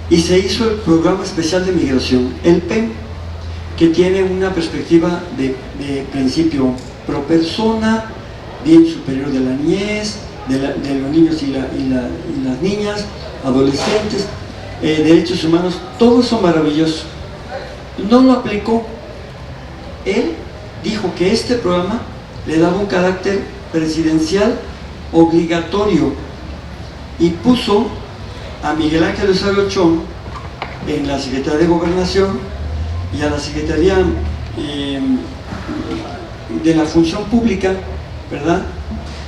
y se hizo el Programa Especial de Migración, el PEM, que tiene una perspectiva de principio pro persona, bien superior de la niñez, de los niños y las niñas, adolescentes, derechos humanos, todo eso maravilloso. No lo aplicó. Él dijo que este programa le daba un carácter presidencial obligatorio, y puso a Miguel Ángel Osorio Chong en la Secretaría de Gobernación y a la Secretaría de la Función Pública, ¿verdad?,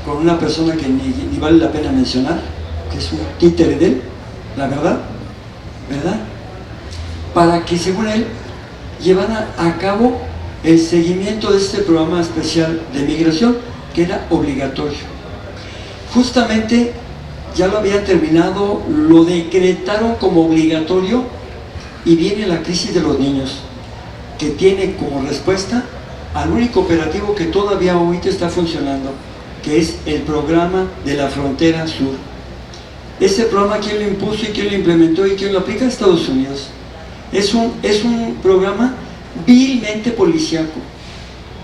con una persona que ni vale la pena mencionar, que es un títere de él, la verdad, para que, según él, llevara a cabo el seguimiento de este programa especial de migración, que era obligatorio. Justamente ya lo habían terminado, lo decretaron como obligatorio, y viene la crisis de los niños, que tiene como respuesta al único operativo que todavía ahorita está funcionando, que es el programa de la frontera sur. Ese programa, ¿quién lo impuso y quién lo implementó y quién lo aplica? Estados Unidos. Es un programa vilmente policíaco.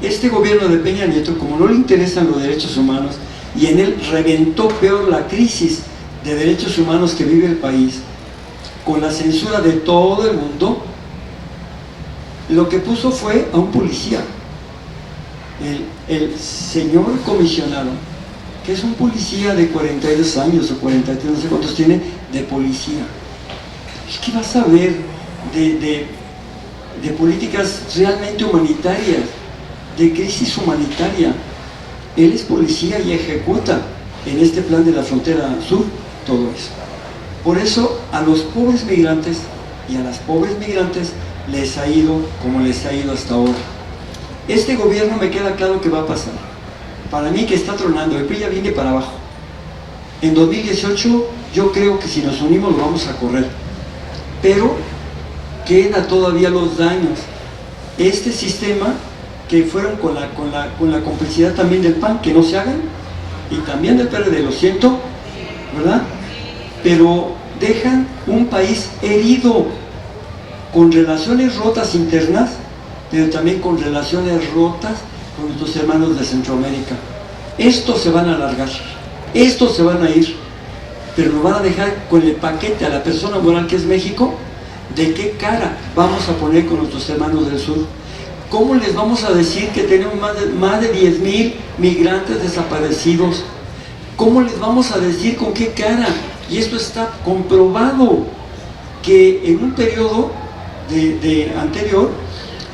Este gobierno de Peña Nieto, como no le interesan los derechos humanos, y en él reventó peor la crisis de derechos humanos que vive el país, con la censura de todo el mundo, lo que puso fue a un policía, el señor comisionado, que es un policía de 42 años o 43, no sé cuántos tiene, de policía. ¿Qué vas a ver de políticas realmente humanitarias, de crisis humanitaria? Él es policía y ejecuta en este plan de la frontera sur todo eso. Por eso a los pobres migrantes y a las pobres migrantes les ha ido como les ha ido hasta ahora. Este gobierno, me queda claro que va a pasar. Para mí, que está tronando, el PRI ya viene para abajo. En 2018 yo creo que si nos unimos lo vamos a correr, pero quedan todavía los daños. Este sistema, que fueron con la complicidad también del PAN, que no se hagan, y también del PRD, lo siento, ¿verdad?, pero dejan un país herido, con relaciones rotas internas, pero también con relaciones rotas con nuestros hermanos de Centroamérica. Estos se van a alargar, estos se van a ir, pero nos van a dejar con el paquete a la persona moral que es México. ¿De qué cara vamos a poner con nuestros hermanos del sur? ¿Cómo les vamos a decir que tenemos más de 10,000 migrantes desaparecidos? ¿Cómo les vamos a decir con qué cara? Y esto está comprobado, que en un periodo anterior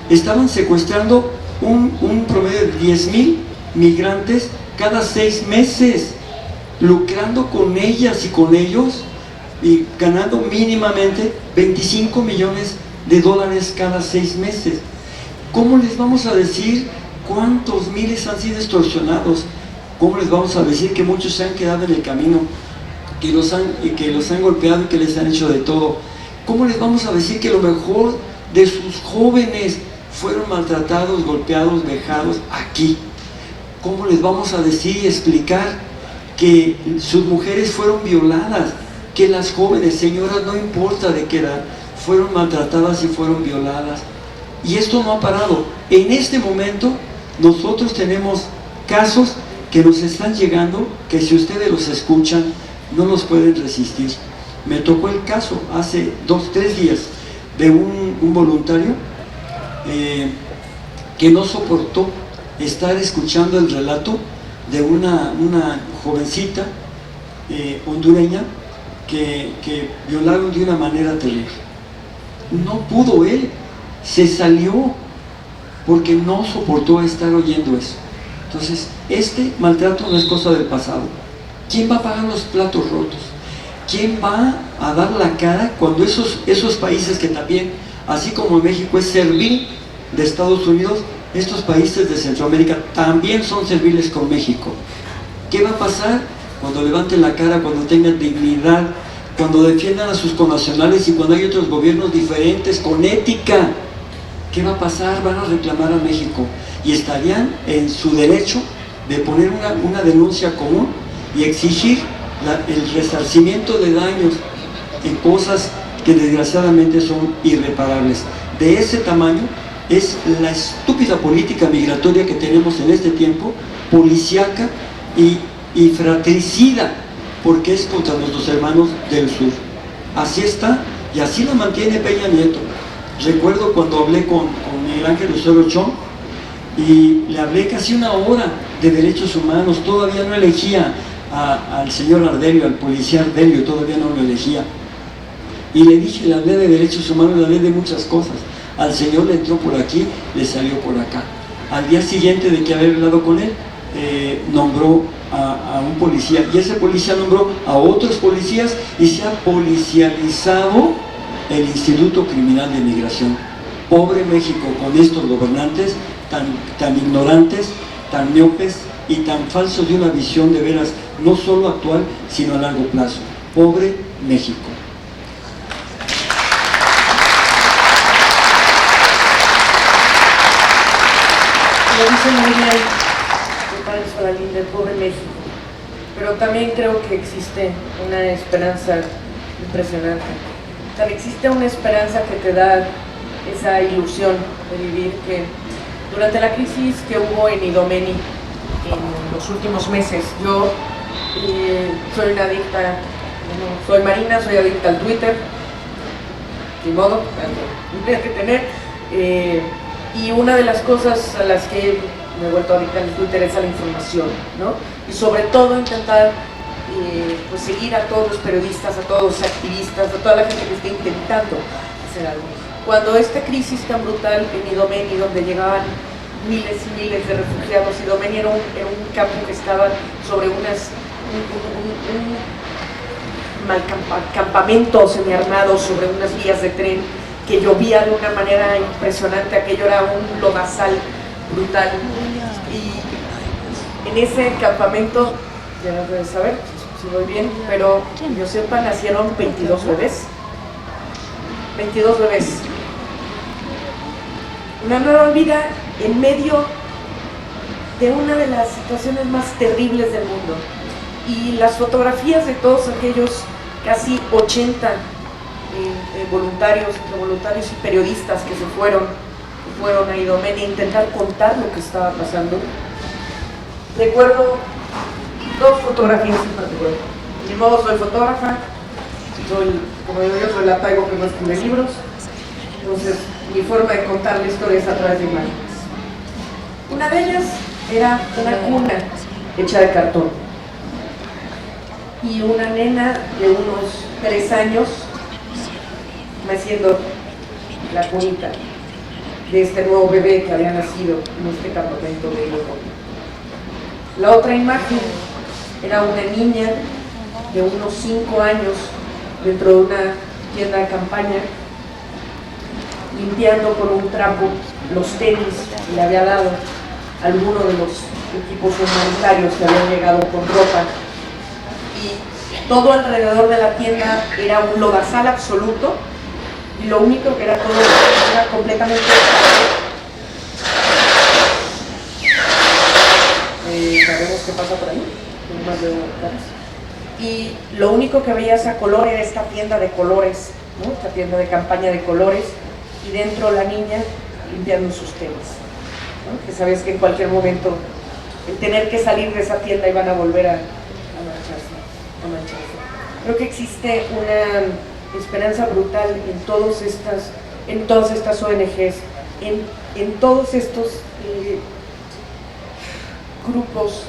estaban secuestrando un promedio de 10,000 migrantes cada 6 meses, lucrando con ellas y con ellos, y ganando mínimamente 25 millones de dólares cada 6 meses. ¿Cómo les vamos a decir cuántos miles han sido extorsionados? ¿Cómo les vamos a decir que muchos se han quedado en el camino, que los han golpeado y que les han hecho de todo? ¿Cómo les vamos a decir que lo mejor de sus jóvenes fueron maltratados, golpeados, vejados aquí? ¿Cómo les vamos a decir y explicar que sus mujeres fueron violadas, que las jóvenes, señoras, no importa de qué edad, fueron maltratadas y fueron violadas? Y esto no ha parado. En este momento nosotros tenemos casos que nos están llegando, que si ustedes los escuchan no los pueden resistir. Me tocó el caso hace 2-3 días de un voluntario que no soportó estar escuchando el relato de una jovencita hondureña que violaron de una manera terrible. No pudo él, se salió porque no soportó estar oyendo eso. Entonces, este maltrato no es cosa del pasado. ¿Quién va a pagar los platos rotos? ¿Quién va a dar la cara cuando esos países que también, así como México es servil de Estados Unidos, estos países de Centroamérica también son serviles con México? ¿Qué va a pasar cuando levanten la cara, cuando tengan dignidad, cuando defiendan a sus connacionales y cuando hay otros gobiernos diferentes con ética? ¿Qué va a pasar? Van a reclamar a México y estarían en su derecho de poner una denuncia común y exigir el resarcimiento de daños en cosas que desgraciadamente son irreparables. De ese tamaño es la estúpida política migratoria que tenemos en este tiempo, policíaca y fratricida, porque es contra nuestros hermanos del sur. Así está, y así la mantiene Peña Nieto. Recuerdo cuando hablé con Miguel Ángel Osorio Chong, y le hablé casi una hora de derechos humanos. Todavía no elegía al señor Ardelio, al policía Ardelio, todavía no lo elegía. Y le dije, le hablé de derechos humanos, le hablé de muchas cosas. Al señor le entró por aquí, le salió por acá. Al día siguiente de que haber hablado con él, nombró a un policía, y ese policía nombró a otros policías, y se ha policializado el Instituto Criminal de Migración. Pobre México con estos gobernantes tan ignorantes, tan miopes y tan falsos de una visión de veras, no solo actual, sino a largo plazo. Pobre México. Lo dice muy bien el padre Solalinde, del pobre México, pero también creo que existe una esperanza impresionante. O sea, existe una esperanza que te da esa ilusión de vivir, que durante la crisis que hubo en Idomeni en los últimos meses, yo soy una adicta, soy Marina, soy adicta al Twitter, de modo, tendría que tener, y una de las cosas a las que me he vuelto adicta al Twitter es a la información, ¿no? Y sobre todo intentar pues seguir a todos los periodistas, a todos los activistas, a toda la gente que esté intentando hacer algo. Cuando esta crisis tan brutal en Idomeni, donde llegaban miles y miles de refugiados, Idomeni era un campo que estaba sobre un campamento semiarmado sobre unas vías de tren, que llovía de una manera impresionante, aquello era un lodazal brutal, y en ese campamento, ya no puedes saber si voy bien, pero que yo sepa, nacieron 22 bebés. 22 bebés. Una nueva vida en medio de una de las situaciones más terribles del mundo. Y las fotografías de todos aquellos casi 80 voluntarios, entre voluntarios y periodistas que fueron a Idomeni a intentar contar lo que estaba pasando. Recuerdo dos fotografías en particular. De modo, soy fotógrafa, como digo yo, soy la taigo que no escribe libros, entonces mi forma de contar la historia es a través de imágenes. Una de ellas era una cuna hecha de cartón y una nena de unos 3 años haciendo la cunita de este nuevo bebé que había nacido en este campamento de Idomeni. La otra imagen era una niña de unos 5 años dentro de una tienda de campaña, limpiando con un trapo los tenis que le había dado alguno de los equipos humanitarios que habían llegado con ropa, y todo alrededor de la tienda era un lodazal absoluto, y lo único que era todo era completamente sabemos qué pasa por ahí, y lo único que veías a color era esta tienda de colores, ¿no? Esta tienda de campaña de colores, y dentro la niña limpiando sus tenis, ¿no? Que sabías que en cualquier momento el tener que salir de esa tienda iban a volver a mancharse. Creo que existe una esperanza brutal en todas estas ONGs, en todos estos grupos,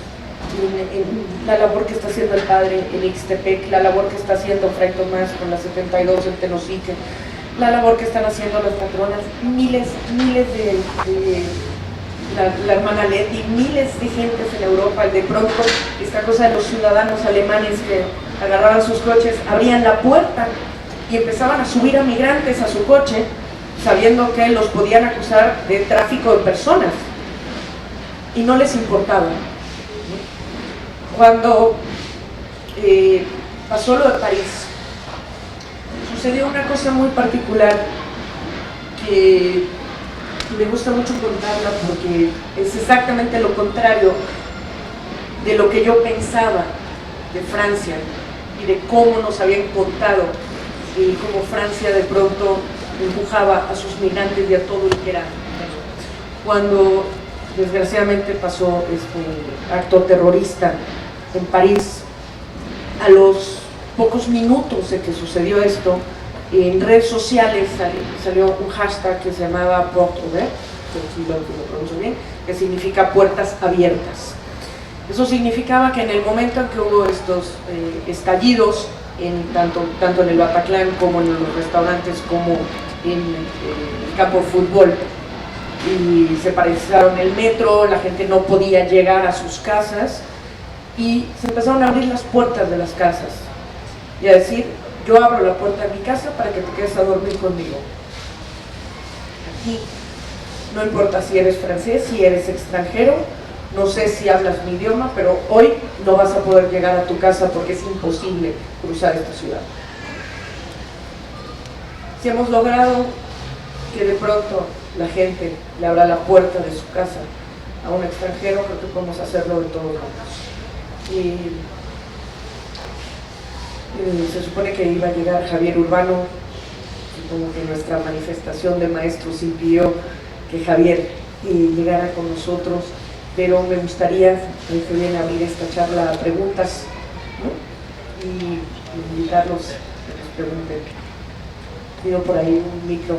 en la labor que está haciendo el padre en Ixtepec, la labor que está haciendo Fray Tomás con la 72 en Tenosique, la labor que están haciendo las patronas, miles de la hermana Leti, miles de gentes en Europa, de pronto esta cosa de los ciudadanos alemanes que agarraban sus coches, abrían la puerta y empezaban a subir a migrantes a su coche, sabiendo que los podían acusar de tráfico de personas, y no les importaba. Cuando pasó lo de París, sucedió una cosa muy particular que me gusta mucho contarla porque es exactamente lo contrario de lo que yo pensaba de Francia y de cómo nos habían contado y cómo Francia de pronto empujaba a sus migrantes y a todo el que era. Cuando desgraciadamente pasó este acto terrorista en París, a los pocos minutos de que sucedió esto, en redes sociales salió un hashtag que se llamaba Porte Ouverte, si lo pronuncio bien, que significa puertas abiertas. Eso significaba que en el momento en que hubo estos estallidos, tanto en el Bataclan como en los restaurantes, como en el campo de fútbol, y se paralizaron el metro, la gente no podía llegar a sus casas, y se empezaron a abrir las puertas de las casas y a decir: yo abro la puerta de mi casa para que te quedes a dormir conmigo. Aquí no importa si eres francés, si eres extranjero, no sé si hablas mi idioma, pero hoy no vas a poder llegar a tu casa porque es imposible cruzar esta ciudad. Si hemos logrado que de pronto la gente le abra la puerta de su casa a un extranjero, creo que podemos hacerlo de todos modos. Y se supone que iba a llegar Javier Urbano, supongo que nuestra manifestación de maestros impidió que Javier llegara con nosotros, pero me gustaría que viene a abrir esta charla a preguntas, ¿no? Y invitarlos a que nos pregunten. Pido por ahí un micro,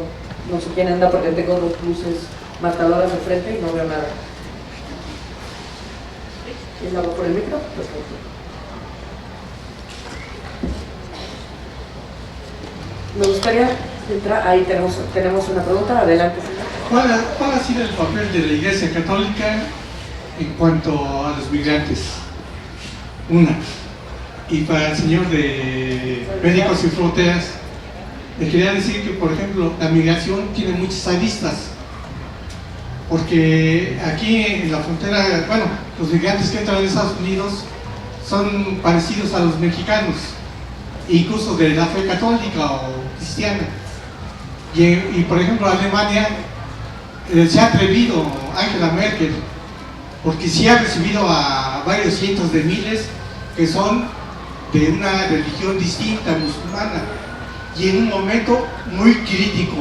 no sé quién anda porque tengo dos luces matadoras de frente y no veo nada. ¿Quién habla por el micro? Perfecto. Me gustaría entrar, ahí tenemos una pregunta, adelante. ¿Cuál ha sido el papel de la Iglesia Católica en cuanto a los migrantes? Una. Y para el señor de Médicos Sin Fronteras, le quería decir que, por ejemplo, la migración tiene muchas aristas, porque aquí en la frontera, bueno, los migrantes que entran en Estados Unidos son parecidos a los mexicanos, incluso de la fe católica o cristiana. Y por ejemplo, Alemania se ha atrevido Angela Merkel, porque sí ha recibido a varios cientos de miles que son de una religión distinta, musulmana, y en un momento muy crítico,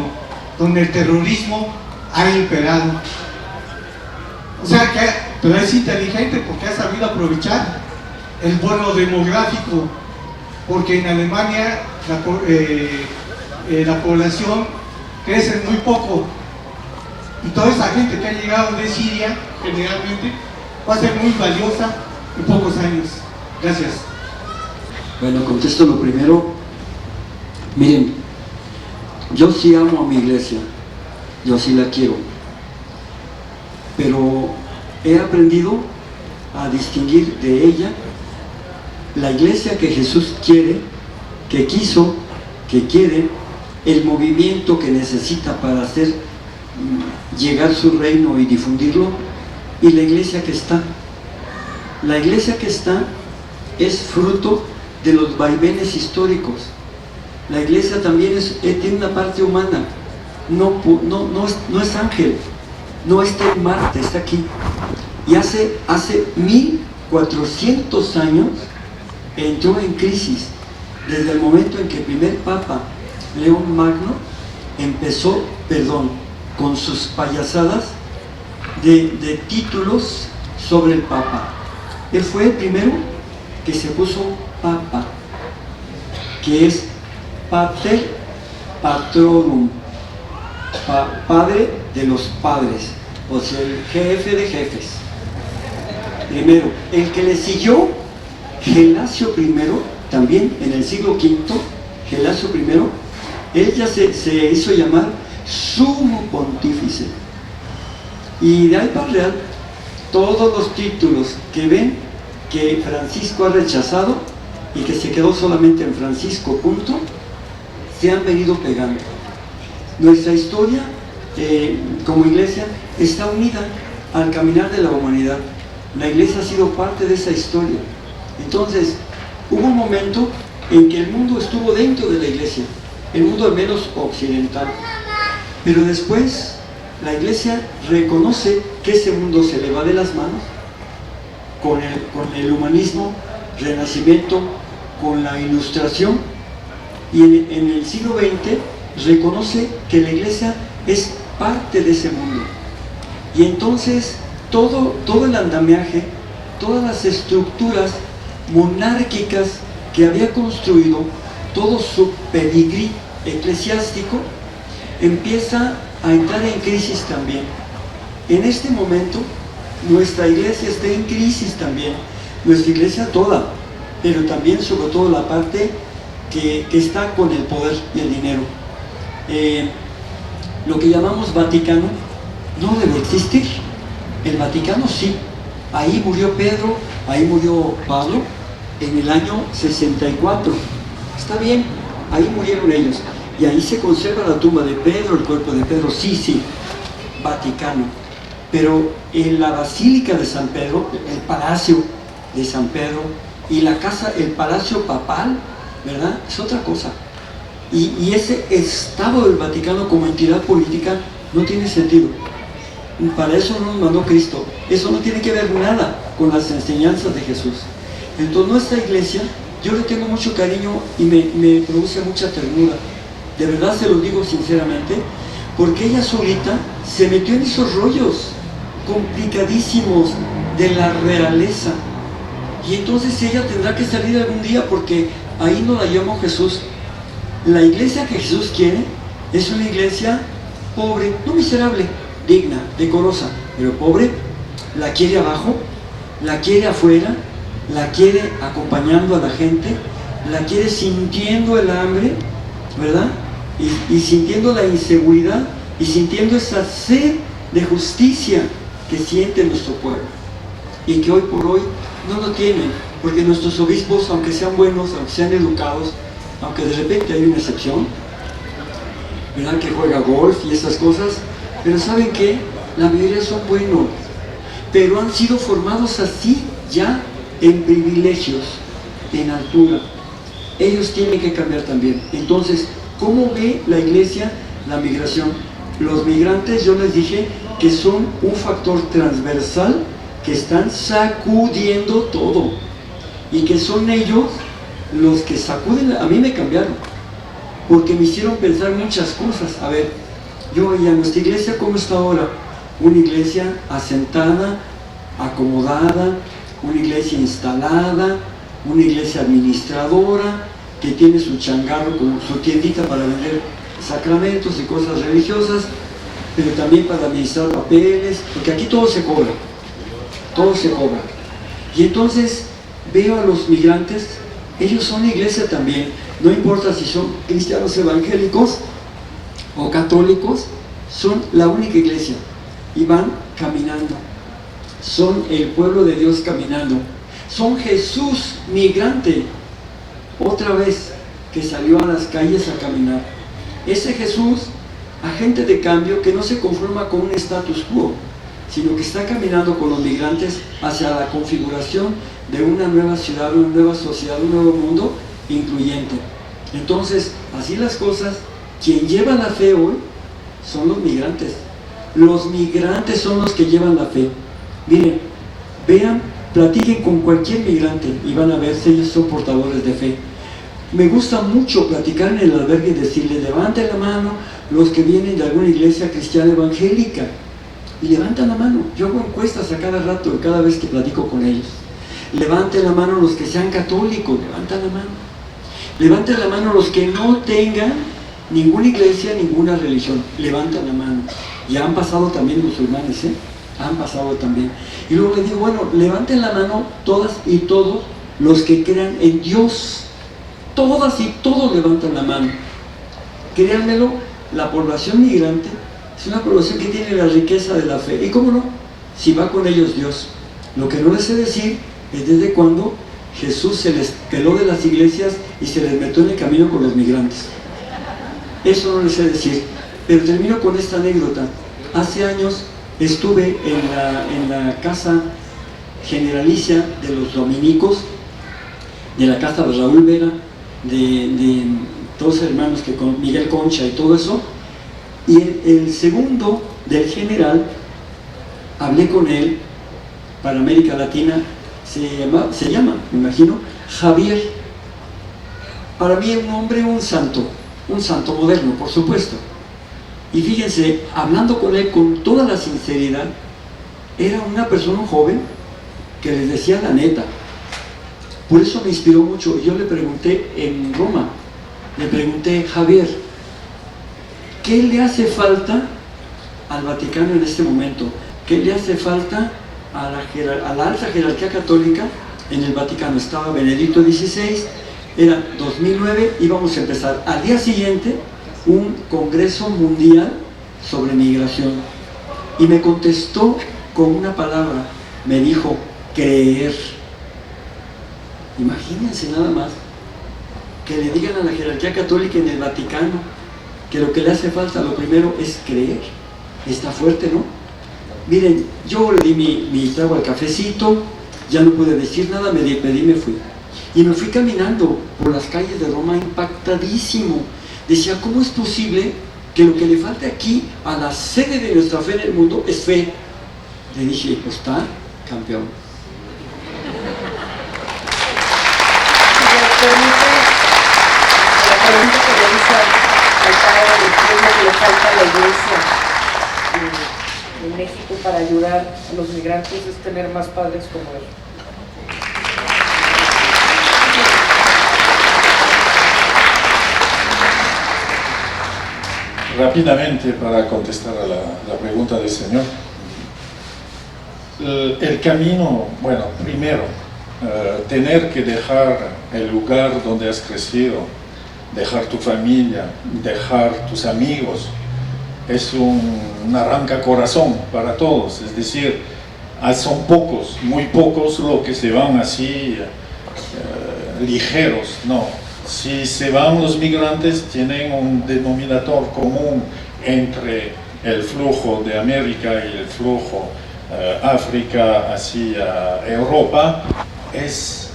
donde el terrorismo ha imperado. O sea que, pero es inteligente porque ha sabido aprovechar el bono demográfico, porque en Alemania la población crece muy poco, y toda esa gente que ha llegado de Siria, generalmente, va a ser muy valiosa en pocos años. Gracias. Bueno, contesto lo primero. Miren, yo sí amo a mi iglesia, yo sí la quiero, pero he aprendido a distinguir de ella la iglesia que Jesús quiere, que quiso, que quiere, el movimiento que necesita para hacer llegar su reino y difundirlo, y la iglesia que está. La iglesia que está es fruto de los vaivenes históricos. La iglesia también tiene una parte humana, no es ángel, no está en Marte, está aquí. Y hace 1400 años entró en crisis, desde el momento en que el primer papa, León Magno, empezó, con sus payasadas de títulos sobre el papa. Él fue el primero que se puso papa, que es Pater Patrorum, padre de los padres, o sea, el jefe de jefes. Primero, el que le siguió, Gelasio I, también en el siglo V, Gelasio I, Él ya se hizo llamar sumo pontífice. Y de ahí para real, todos los títulos que ven que Francisco ha rechazado y que se quedó solamente en Francisco, punto, se han venido pegando. Nuestra historia como iglesia está unida al caminar de la humanidad. La iglesia ha sido parte de esa historia. Entonces, hubo un momento en que el mundo estuvo dentro de la iglesia, el mundo al menos occidental. Pero después, la iglesia reconoce que ese mundo se le va de las manos con el humanismo, renacimiento, con la ilustración, y en el siglo XX reconoce que la iglesia es parte de ese mundo. Y entonces todo el andamiaje, todas las estructuras monárquicas que había construido, todo su pedigrí eclesiástico, empieza a entrar en crisis también. En este momento, nuestra iglesia está en crisis también. Nuestra iglesia toda, pero también sobre todo la parte que está con el poder y el dinero. Lo que llamamos Vaticano no debe existir. El Vaticano sí. Ahí murió Pedro, ahí murió Pablo en el año 64. Está bien, ahí murieron ellos. Y ahí se conserva la tumba de Pedro, el cuerpo de Pedro, sí, Vaticano. Pero en la Basílica de San Pedro, el Palacio de San Pedro y la casa, el Palacio Papal, ¿verdad? Es otra cosa. Y ese Estado del Vaticano como entidad política no tiene sentido. Para eso no nos mandó Cristo. Eso no tiene que ver nada con las enseñanzas de Jesús. Entonces nuestra iglesia, yo le tengo mucho cariño y me produce mucha ternura. De verdad se lo digo sinceramente, porque ella solita se metió en esos rollos complicadísimos de la realeza. Y entonces ella tendrá que salir algún día, porque ahí no la llamó Jesús. La iglesia que Jesús quiere es una iglesia pobre, no miserable, digna, decorosa, pero pobre. La quiere abajo, la quiere afuera, la quiere acompañando a la gente, la quiere sintiendo el hambre, ¿verdad? Y sintiendo la inseguridad y sintiendo esa sed de justicia que siente nuestro pueblo y que hoy por hoy no lo tienen, porque nuestros obispos, aunque sean buenos, aunque sean educados, aunque de repente hay una excepción, ¿verdad?, que juega golf y esas cosas, pero ¿saben qué? La mayoría son buenos, pero han sido formados así ya en privilegios, en altura. Ellos tienen que cambiar también. Entonces, ¿cómo ve la iglesia la migración? Los migrantes, yo les dije que son un factor transversal que están sacudiendo todo y que son ellos los que sacuden. A mí me cambiaron porque me hicieron pensar muchas cosas. A ver, yo y a nuestra iglesia, ¿cómo está ahora? Una iglesia asentada, acomodada, una iglesia instalada, una iglesia administradora, que tiene su changarro con su tiendita para vender sacramentos y cosas religiosas, pero también para administrar papeles, porque aquí todo se cobra, todo se cobra. Y entonces veo a los migrantes, ellos son iglesia también, no importa si son cristianos evangélicos o católicos, son la única iglesia y van caminando, son el pueblo de Dios caminando, son Jesús migrante, otra vez que salió a las calles a caminar. Ese Jesús, agente de cambio, que no se conforma con un status quo, sino que está caminando con los migrantes hacia la configuración de una nueva ciudad, una nueva sociedad, un nuevo mundo incluyente. Entonces, así las cosas, quien lleva la fe hoy son los migrantes. Los migrantes son los que llevan la fe. Miren, vean, platiquen con cualquier migrante y van a ver si ellos son portadores de fe. Me gusta mucho platicar en el albergue y decirle, levanten la mano los que vienen de alguna iglesia cristiana evangélica, y levantan la mano. Yo hago encuestas a cada rato, cada vez que platico con ellos. Levanten la mano los que sean católicos, levantan la mano. Levanten la mano los que no tengan ninguna iglesia, ninguna religión, levantan la mano. Ya han pasado también musulmanes, han pasado también. Y luego les digo, bueno, levanten la mano todas y todos los que crean en Dios. Todas y todos levantan la mano. créanmelo, la población migrante es una población que tiene la riqueza de la fe. ¿Y cómo no? Si va con ellos Dios. Lo que no les sé decir es desde cuándo Jesús se les peló de las iglesias y se les metió en el camino con los migrantes. Eso no les sé decir. Pero termino con esta anécdota. Hace años estuve en la casa generalicia de los dominicos, de la casa de Raúl Vera, de todos los hermanos, que con Miguel Concha y todo eso, y el segundo del general, hablé con él para América Latina, se llama, me imagino, Javier. Para mí un hombre, un santo moderno, por supuesto. Y fíjense, hablando con él con toda la sinceridad, era una persona joven que les decía la neta. Por eso me inspiró mucho. Yo le pregunté en Roma, le pregunté, Javier, ¿qué le hace falta al Vaticano en este momento? ¿Qué le hace falta a la alta jerarquía católica en el Vaticano? Estaba Benedicto XVI, era 2009, íbamos a empezar al día siguiente un congreso mundial sobre migración, y me contestó con una palabra, me dijo, creer. Imagínense nada más que le digan a la jerarquía católica en el Vaticano que lo que le hace falta, lo primero, es creer. Está fuerte, ¿no? Miren, yo le di mi trago al cafecito, ya no pude decir nada, me despedí y me fui. Y me fui caminando por las calles de Roma impactadísimo. Decía, ¿cómo es posible que lo que le falte aquí a la sede de nuestra fe en el mundo es fe? Le dije, pues está, campeón. Si me permite, la pregunta que le hice al padre de qué es lo que le falta a la iglesia en México para ayudar a los migrantes es tener más padres como él. Rápidamente, para contestar a la pregunta del señor. El camino, bueno, primero, tener que dejar el lugar donde has crecido, dejar tu familia, dejar tus amigos, es un arrancacorazón para todos. Es decir, son pocos, muy pocos los que se van así ligeros, no. Si se van los migrantes, tienen un denominador común entre el flujo de América y el flujo África hacia Europa, es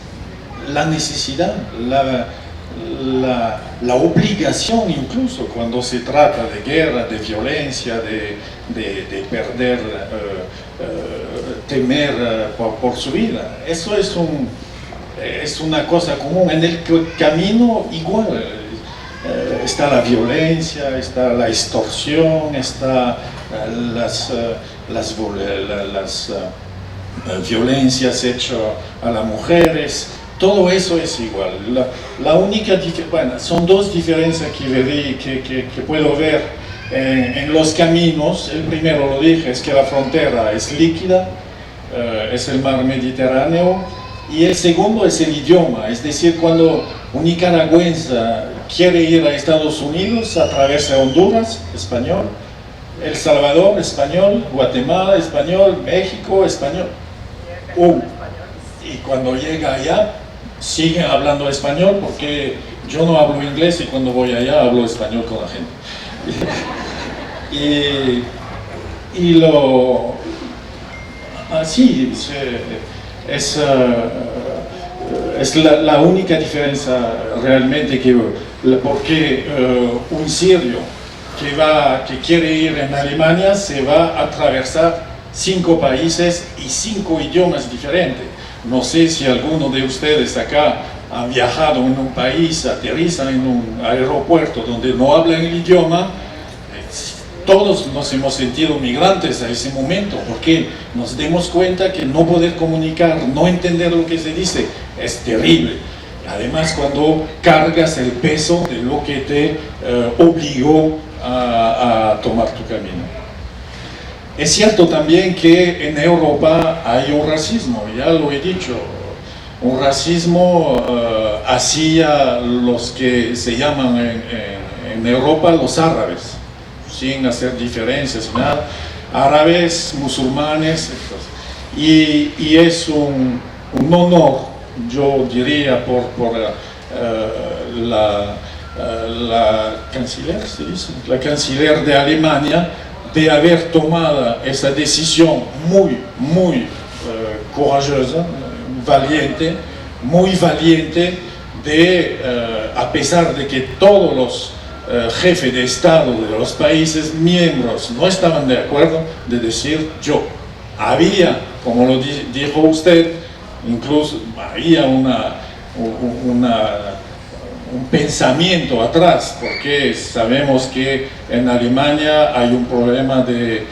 la necesidad, la obligación, incluso cuando se trata de guerra, de violencia, de perder, temer por su vida. Eso es una cosa común. En el camino igual está la violencia, está la extorsión, está las violencias hechas a las mujeres. Todo eso es igual. La única bueno, son dos diferencias que puedo ver en los caminos. El primero, lo dije, es que la frontera es líquida, es el mar Mediterráneo. Y el segundo es el idioma, es decir, cuando un nicaragüense quiere ir a Estados Unidos, atraviesa Honduras, español, El Salvador, español, Guatemala, español, México, español. Y cuando llega allá, sigue hablando español, porque yo no hablo inglés y cuando voy allá hablo español con la gente. Así es la única diferencia realmente porque un sirio que quiere ir en Alemania se va a atravesar 5 países y 5 idiomas diferentes. No sé si alguno de ustedes acá ha viajado en un país, aterriza en un aeropuerto donde no hablan el idioma. Todos nos hemos sentido migrantes a ese momento, porque nos demos cuenta que no poder comunicar, no entender lo que se dice, es terrible. Además, cuando cargas el peso de lo que te obligó a tomar tu camino. Es cierto también que en Europa hay un racismo, ya lo he dicho, un racismo hacia los que se llaman en en Europa los árabes, sin hacer diferencias, nada, árabes, musulmanes, y es un honor, yo diría, por la canciller, ¿se dice? La canciller de Alemania, de haber tomado esa decisión muy corajosa, muy valiente, de, a pesar de que todos los jefes de Estado de los países miembros no estaban de acuerdo, de decir yo. Había, como lo dijo usted, incluso había un pensamiento atrás, porque sabemos que en Alemania hay un problema de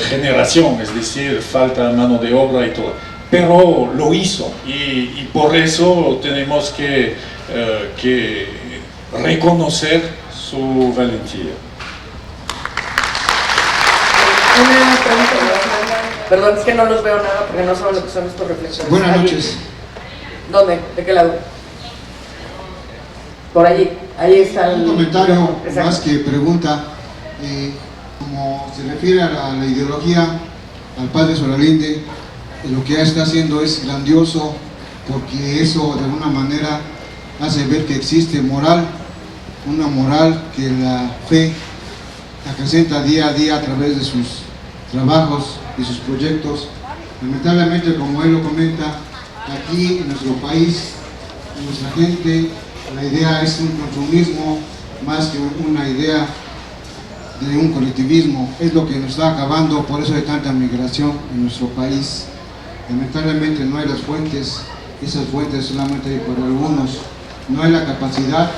generación, es decir, falta mano de obra y todo, pero lo hizo, y por eso tenemos que reconocer su valentía. Una pregunta, perdón, es que no los veo nada porque no saben lo que son estos reflexiones. Buenas noches. ¿Dónde? ¿De qué lado? Por allí, ahí está el... Un comentario Exacto. más que pregunta. Como se refiere a la ideología, al padre Solalinde, lo que está haciendo es grandioso, porque eso de alguna manera hace ver que existe moral, una moral que la fe acrecenta día a día a través de sus trabajos y sus proyectos. Lamentablemente, como él lo comenta, aquí en nuestro país, en nuestra gente, la idea es un consumismo más que una idea de un colectivismo. Es lo que nos está acabando, por eso hay tanta migración en nuestro país. Lamentablemente no hay las fuentes, esas fuentes solamente hay para algunos. No hay la capacidad,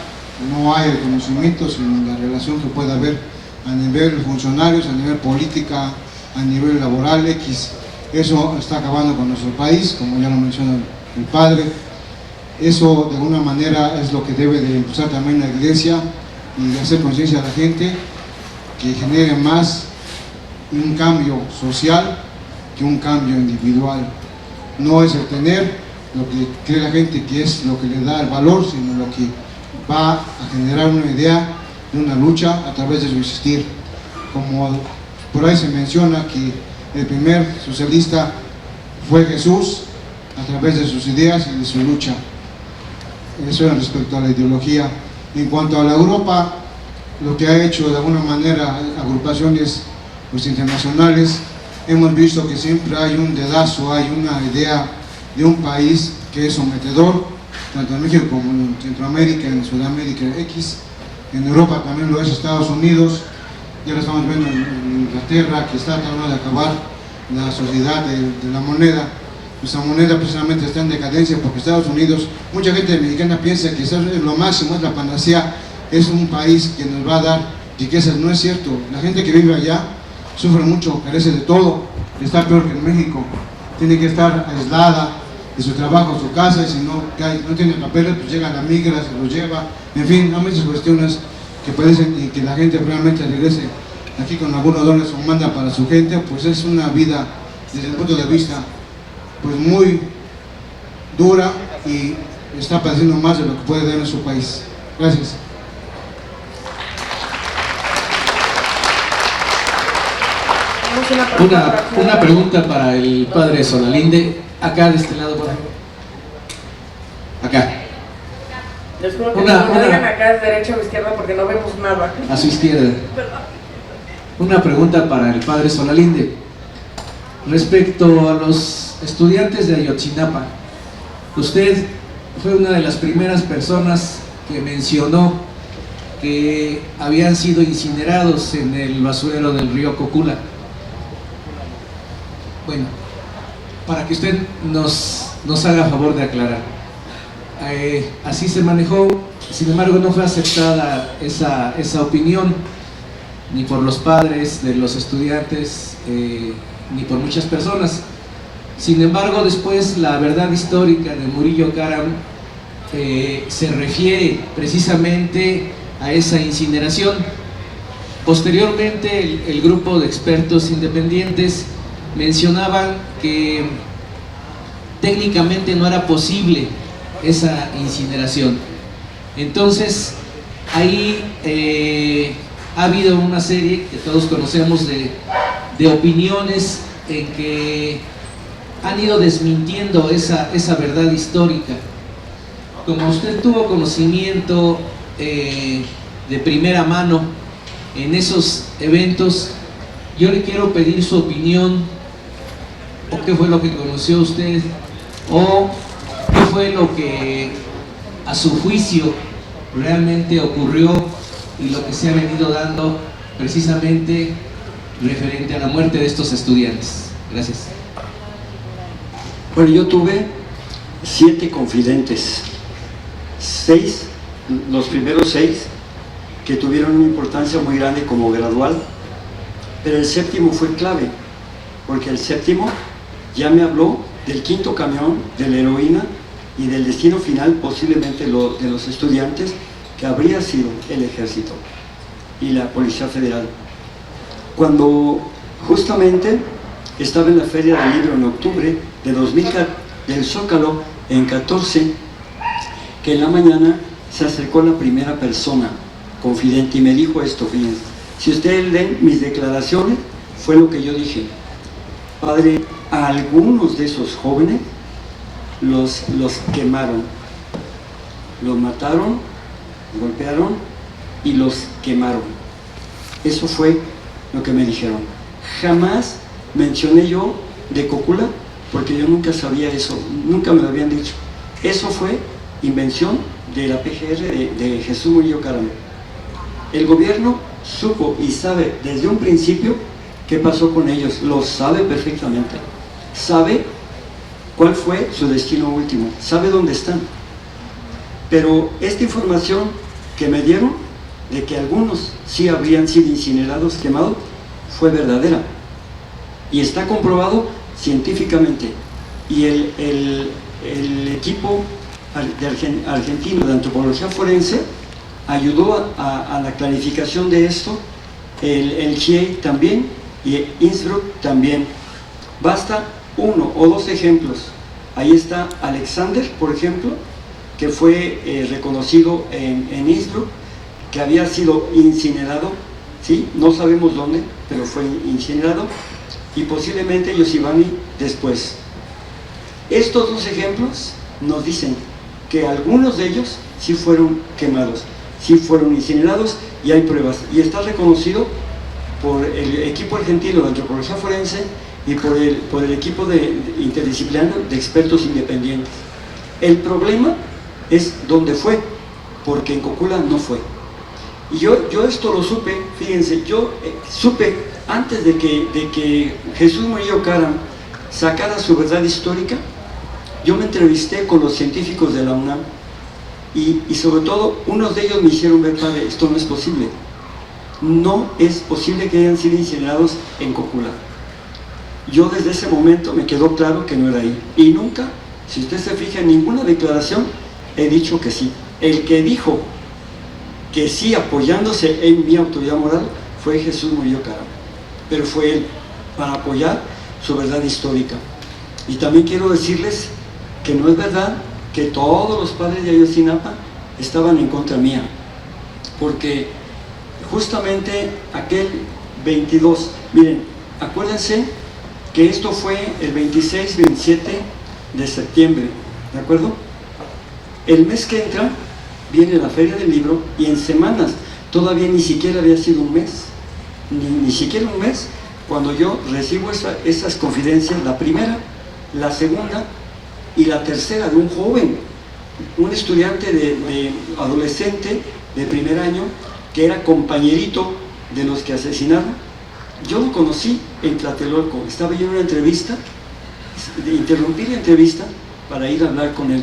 no hay el conocimiento, sino la relación que pueda haber a nivel funcionarios, a nivel política, a nivel laboral, X. Eso está acabando con nuestro país, como ya lo mencionó el padre. Eso de alguna manera es lo que debe de impulsar también la iglesia y de hacer conciencia a la gente, que genere más un cambio social que un cambio individual. No es el tener lo que cree la gente que es lo que le da el valor, sino lo que va a generar una idea de una lucha a través de su existir. Como por ahí se menciona que el primer socialista fue Jesús a través de sus ideas y de su lucha. Eso es respecto a la ideología. En cuanto a la Europa, lo que ha hecho de alguna manera agrupaciones pues, internacionales, hemos visto que siempre hay un dedazo, hay una idea de un país que es sometedor, tanto en México como en Centroamérica, en Sudamérica X, en Europa también lo es Estados Unidos, ya lo estamos viendo en Inglaterra, que está tratando de acabar la sociedad de la moneda. Nuestra moneda precisamente está en decadencia porque Estados Unidos, mucha gente mexicana piensa que eso es lo máximo, es la panacea, es un país que nos va a dar riquezas. No es cierto, la gente que vive allá sufre mucho, carece de todo, está peor que en México, tiene que estar aislada de su trabajo, su casa, y si no tiene papeles, pues llega la migra, se los lleva, en fin, hay muchas cuestiones que parecen que la gente realmente regrese aquí con algunos dones o manda para su gente. Pues es una vida desde el punto de vista pues muy dura y está padeciendo más de lo que puede dar en su país. Gracias. Una pregunta para el padre Solalinde, acá de este lado, por favor. Acá. Les juro que no digan acá de derecha o izquierda porque no vemos nada. A su izquierda. Una pregunta para el padre Solalinde. Respecto a los estudiantes de Ayotzinapa, usted fue una de las primeras personas que mencionó que habían sido incinerados en el basurero del río Cocula. Bueno, para que usted nos haga favor de aclarar. Así se manejó, sin embargo no fue aceptada esa opinión ni por los padres de los estudiantes ni por muchas personas. Sin embargo, después la verdad histórica de Murillo Karam se refiere precisamente a esa incineración. Posteriormente el grupo de expertos independientes mencionaban que técnicamente no era posible esa incineración. Entonces, ahí ha habido una serie que todos conocemos de opiniones en que han ido desmintiendo esa verdad histórica. Como usted tuvo conocimiento de primera mano en esos eventos, yo le quiero pedir su opinión, o qué fue lo que conoció usted, o qué fue lo que a su juicio realmente ocurrió y lo que se ha venido dando precisamente referente a la muerte de estos estudiantes. Gracias. Bueno, yo tuve 7 confidentes, 6, los primeros 6, que tuvieron una importancia muy grande como gradual, pero el 7º fue clave, porque el 7º ya me habló del 5.º camión, de la heroína y del destino final, posiblemente de los estudiantes, que habría sido el ejército y la Policía Federal. Cuando justamente estaba en la Feria del Libro en octubre de 2000 del Zócalo, en 14, que en la mañana se acercó la primera persona, confidente, y me dijo esto, fíjense, si ustedes leen mis declaraciones, fue lo que yo dije: padre, a algunos de esos jóvenes los quemaron, los mataron, golpearon y los quemaron. Eso fue lo que me dijeron. Jamás mencioné yo de Cocula, porque yo nunca sabía eso, nunca me lo habían dicho. Eso fue invención de la PGR de Jesús Murillo Caram. El gobierno supo y sabe desde un principio qué pasó con ellos, lo sabe perfectamente, sabe cuál fue su destino último, sabe dónde están. Pero esta información que me dieron de que algunos sí habrían sido incinerados, quemados, fue verdadera y está comprobado científicamente. Y el equipo argentino de antropología forense ayudó a la clarificación de esto, el GIEI también y Innsbruck también. Basta 1 o 2 ejemplos. Ahí está Alexander, por ejemplo, que fue reconocido en Innsbruck, que había sido incinerado, ¿sí? No sabemos dónde, pero fue incinerado, y posiblemente Yosivani después. Estos 2 ejemplos nos dicen que algunos de ellos sí fueron quemados, sí fueron incinerados, y hay pruebas, y está reconocido por el equipo argentino de antropología forense y por el equipo interdisciplinario de expertos independientes. El problema es dónde fue, porque en Cocula no fue. Y yo esto lo supe, fíjense, yo supe antes de que Jesús Murillo Caram sacara su verdad histórica. Yo me entrevisté con los científicos de la UNAM y sobre todo unos de ellos me hicieron ver: padre, esto no es posible. No es posible que hayan sido incinerados en Cocula. Yo desde ese momento me quedó claro que no era ahí. Y nunca, si usted se fija en ninguna declaración, he dicho que sí. El que dijo que sí, apoyándose en mi autoridad moral, fue Jesús Murillo Caram. Pero fue él, para apoyar su verdad histórica. Y también quiero decirles que no es verdad que todos los padres de Ayotzinapa estaban en contra mía, porque justamente aquel 22, miren, acuérdense que esto fue el 26-27 de septiembre, ¿de acuerdo? El mes que entra viene la Feria del Libro, y en semanas, todavía ni siquiera había sido un mes, ni siquiera un mes, cuando yo recibo esas confidencias, la primera, la segunda y la tercera, de un joven, un estudiante de adolescente de primer año, que era compañerito de los que asesinaron. Yo lo conocí en Tlatelolco, estaba yo en una entrevista, interrumpí la entrevista para ir a hablar con él.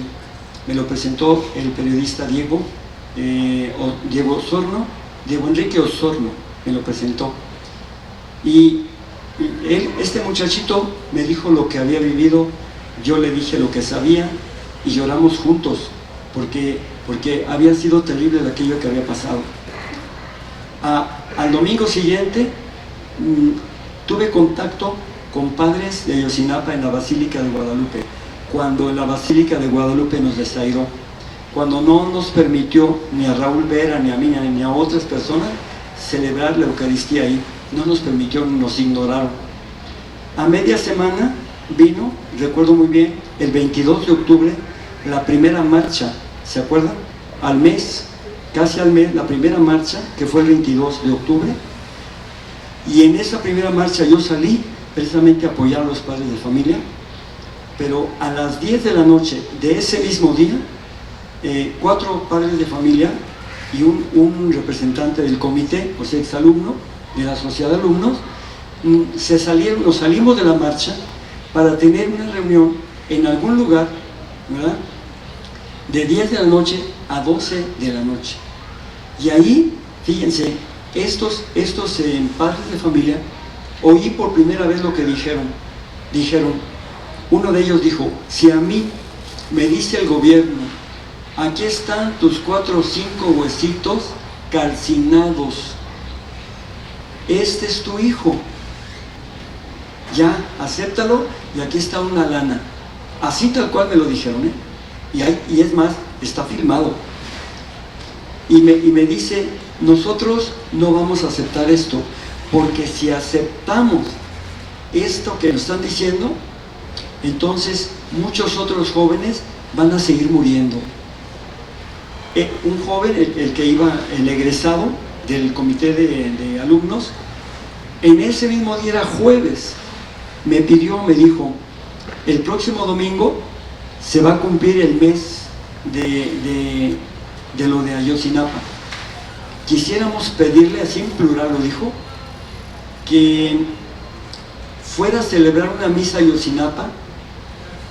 Me lo presentó el periodista Diego Enrique Osorno, me lo presentó. Y este muchachito me dijo lo que había vivido, yo le dije lo que sabía, y lloramos juntos, porque había sido terrible aquello que había pasado. Al domingo siguiente tuve contacto con padres de Ayotzinapa en la Basílica de Guadalupe, cuando en la Basílica de Guadalupe nos desairó. cuando no nos permitió ni a Raúl Vera, ni a mí, ni a otras personas celebrar la Eucaristía ahí. No nos permitió, nos ignoraron. A media semana vino, recuerdo muy bien, el 22 de octubre, la primera marcha, ¿se acuerdan? Al mes, casi al mes, la primera marcha, que fue el 22 de octubre. Y en esa primera marcha yo salí precisamente a apoyar a los padres de familia, pero a las 10 de la noche de ese mismo día, 4 padres de familia y un representante del comité, o sea, exalumno de la sociedad de alumnos, nos salimos de la marcha para tener una reunión en algún lugar, ¿verdad?, de 10 de la noche a 12 de la noche. Y ahí, fíjense, estos padres de familia, oí por primera vez lo que dijeron. Uno de ellos dijo: si a mí me dice el gobierno, aquí están tus 4 o 5 huesitos calcinados, este es tu hijo, ya, acéptalo y aquí está una lana. Así tal cual me lo dijeron, y es más, está filmado. Y me dice: nosotros no vamos a aceptar esto, porque si aceptamos esto que nos están diciendo, entonces muchos otros jóvenes van a seguir muriendo. Un joven, el egresado del comité de alumnos, en ese mismo día, era jueves, me dijo: el próximo domingo se va a cumplir el mes de lo de Ayotzinapa. Quisiéramos pedirle, así en plural lo dijo, que fuera a celebrar una misa a Ayotzinapa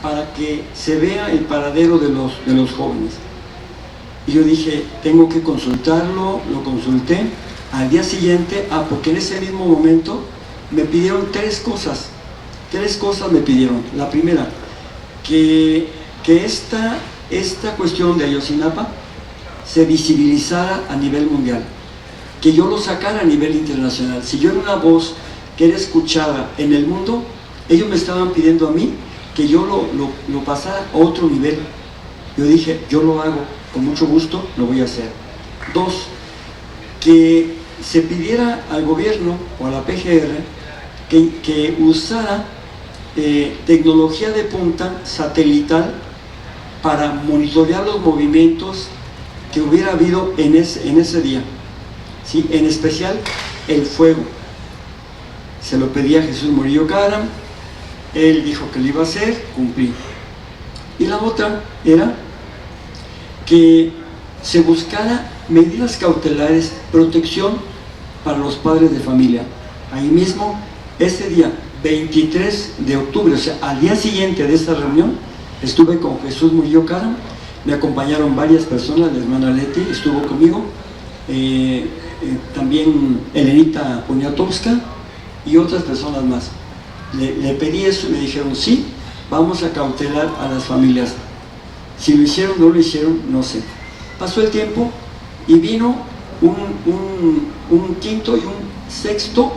para que se vea el paradero de los jóvenes. Y yo dije: tengo que consultarlo. Lo consulté. Al día siguiente, porque en ese mismo momento me pidieron 3 cosas. 3 cosas me pidieron. La primera, que esta cuestión de Ayotzinapa se visibilizara a nivel mundial, que yo lo sacara a nivel internacional. Si yo era una voz que era escuchada en el mundo, ellos me estaban pidiendo a mí que yo lo pasara a otro nivel. Yo dije: yo lo hago, con mucho gusto lo voy a hacer. 2, que se pidiera al gobierno o a la PGR que usara tecnología de punta satelital para monitorear los movimientos que hubiera habido en ese día, ¿sí? En especial el fuego. Se lo pedí a Jesús Murillo Caram, él dijo que lo iba a hacer, cumplí. Y la otra era que se buscara medidas cautelares, protección para los padres de familia. Ahí mismo, ese día 23 de octubre, o sea, al día siguiente de esta reunión, estuve con Jesús Murillo Caram, me acompañaron varias personas, la hermana Leti estuvo conmigo, también Elenita Poniatowska y otras personas más. Le pedí eso y me dijeron: sí, vamos a cautelar a las familias. Si lo hicieron o no lo hicieron, no sé. Pasó el tiempo y vino un quinto y un sexto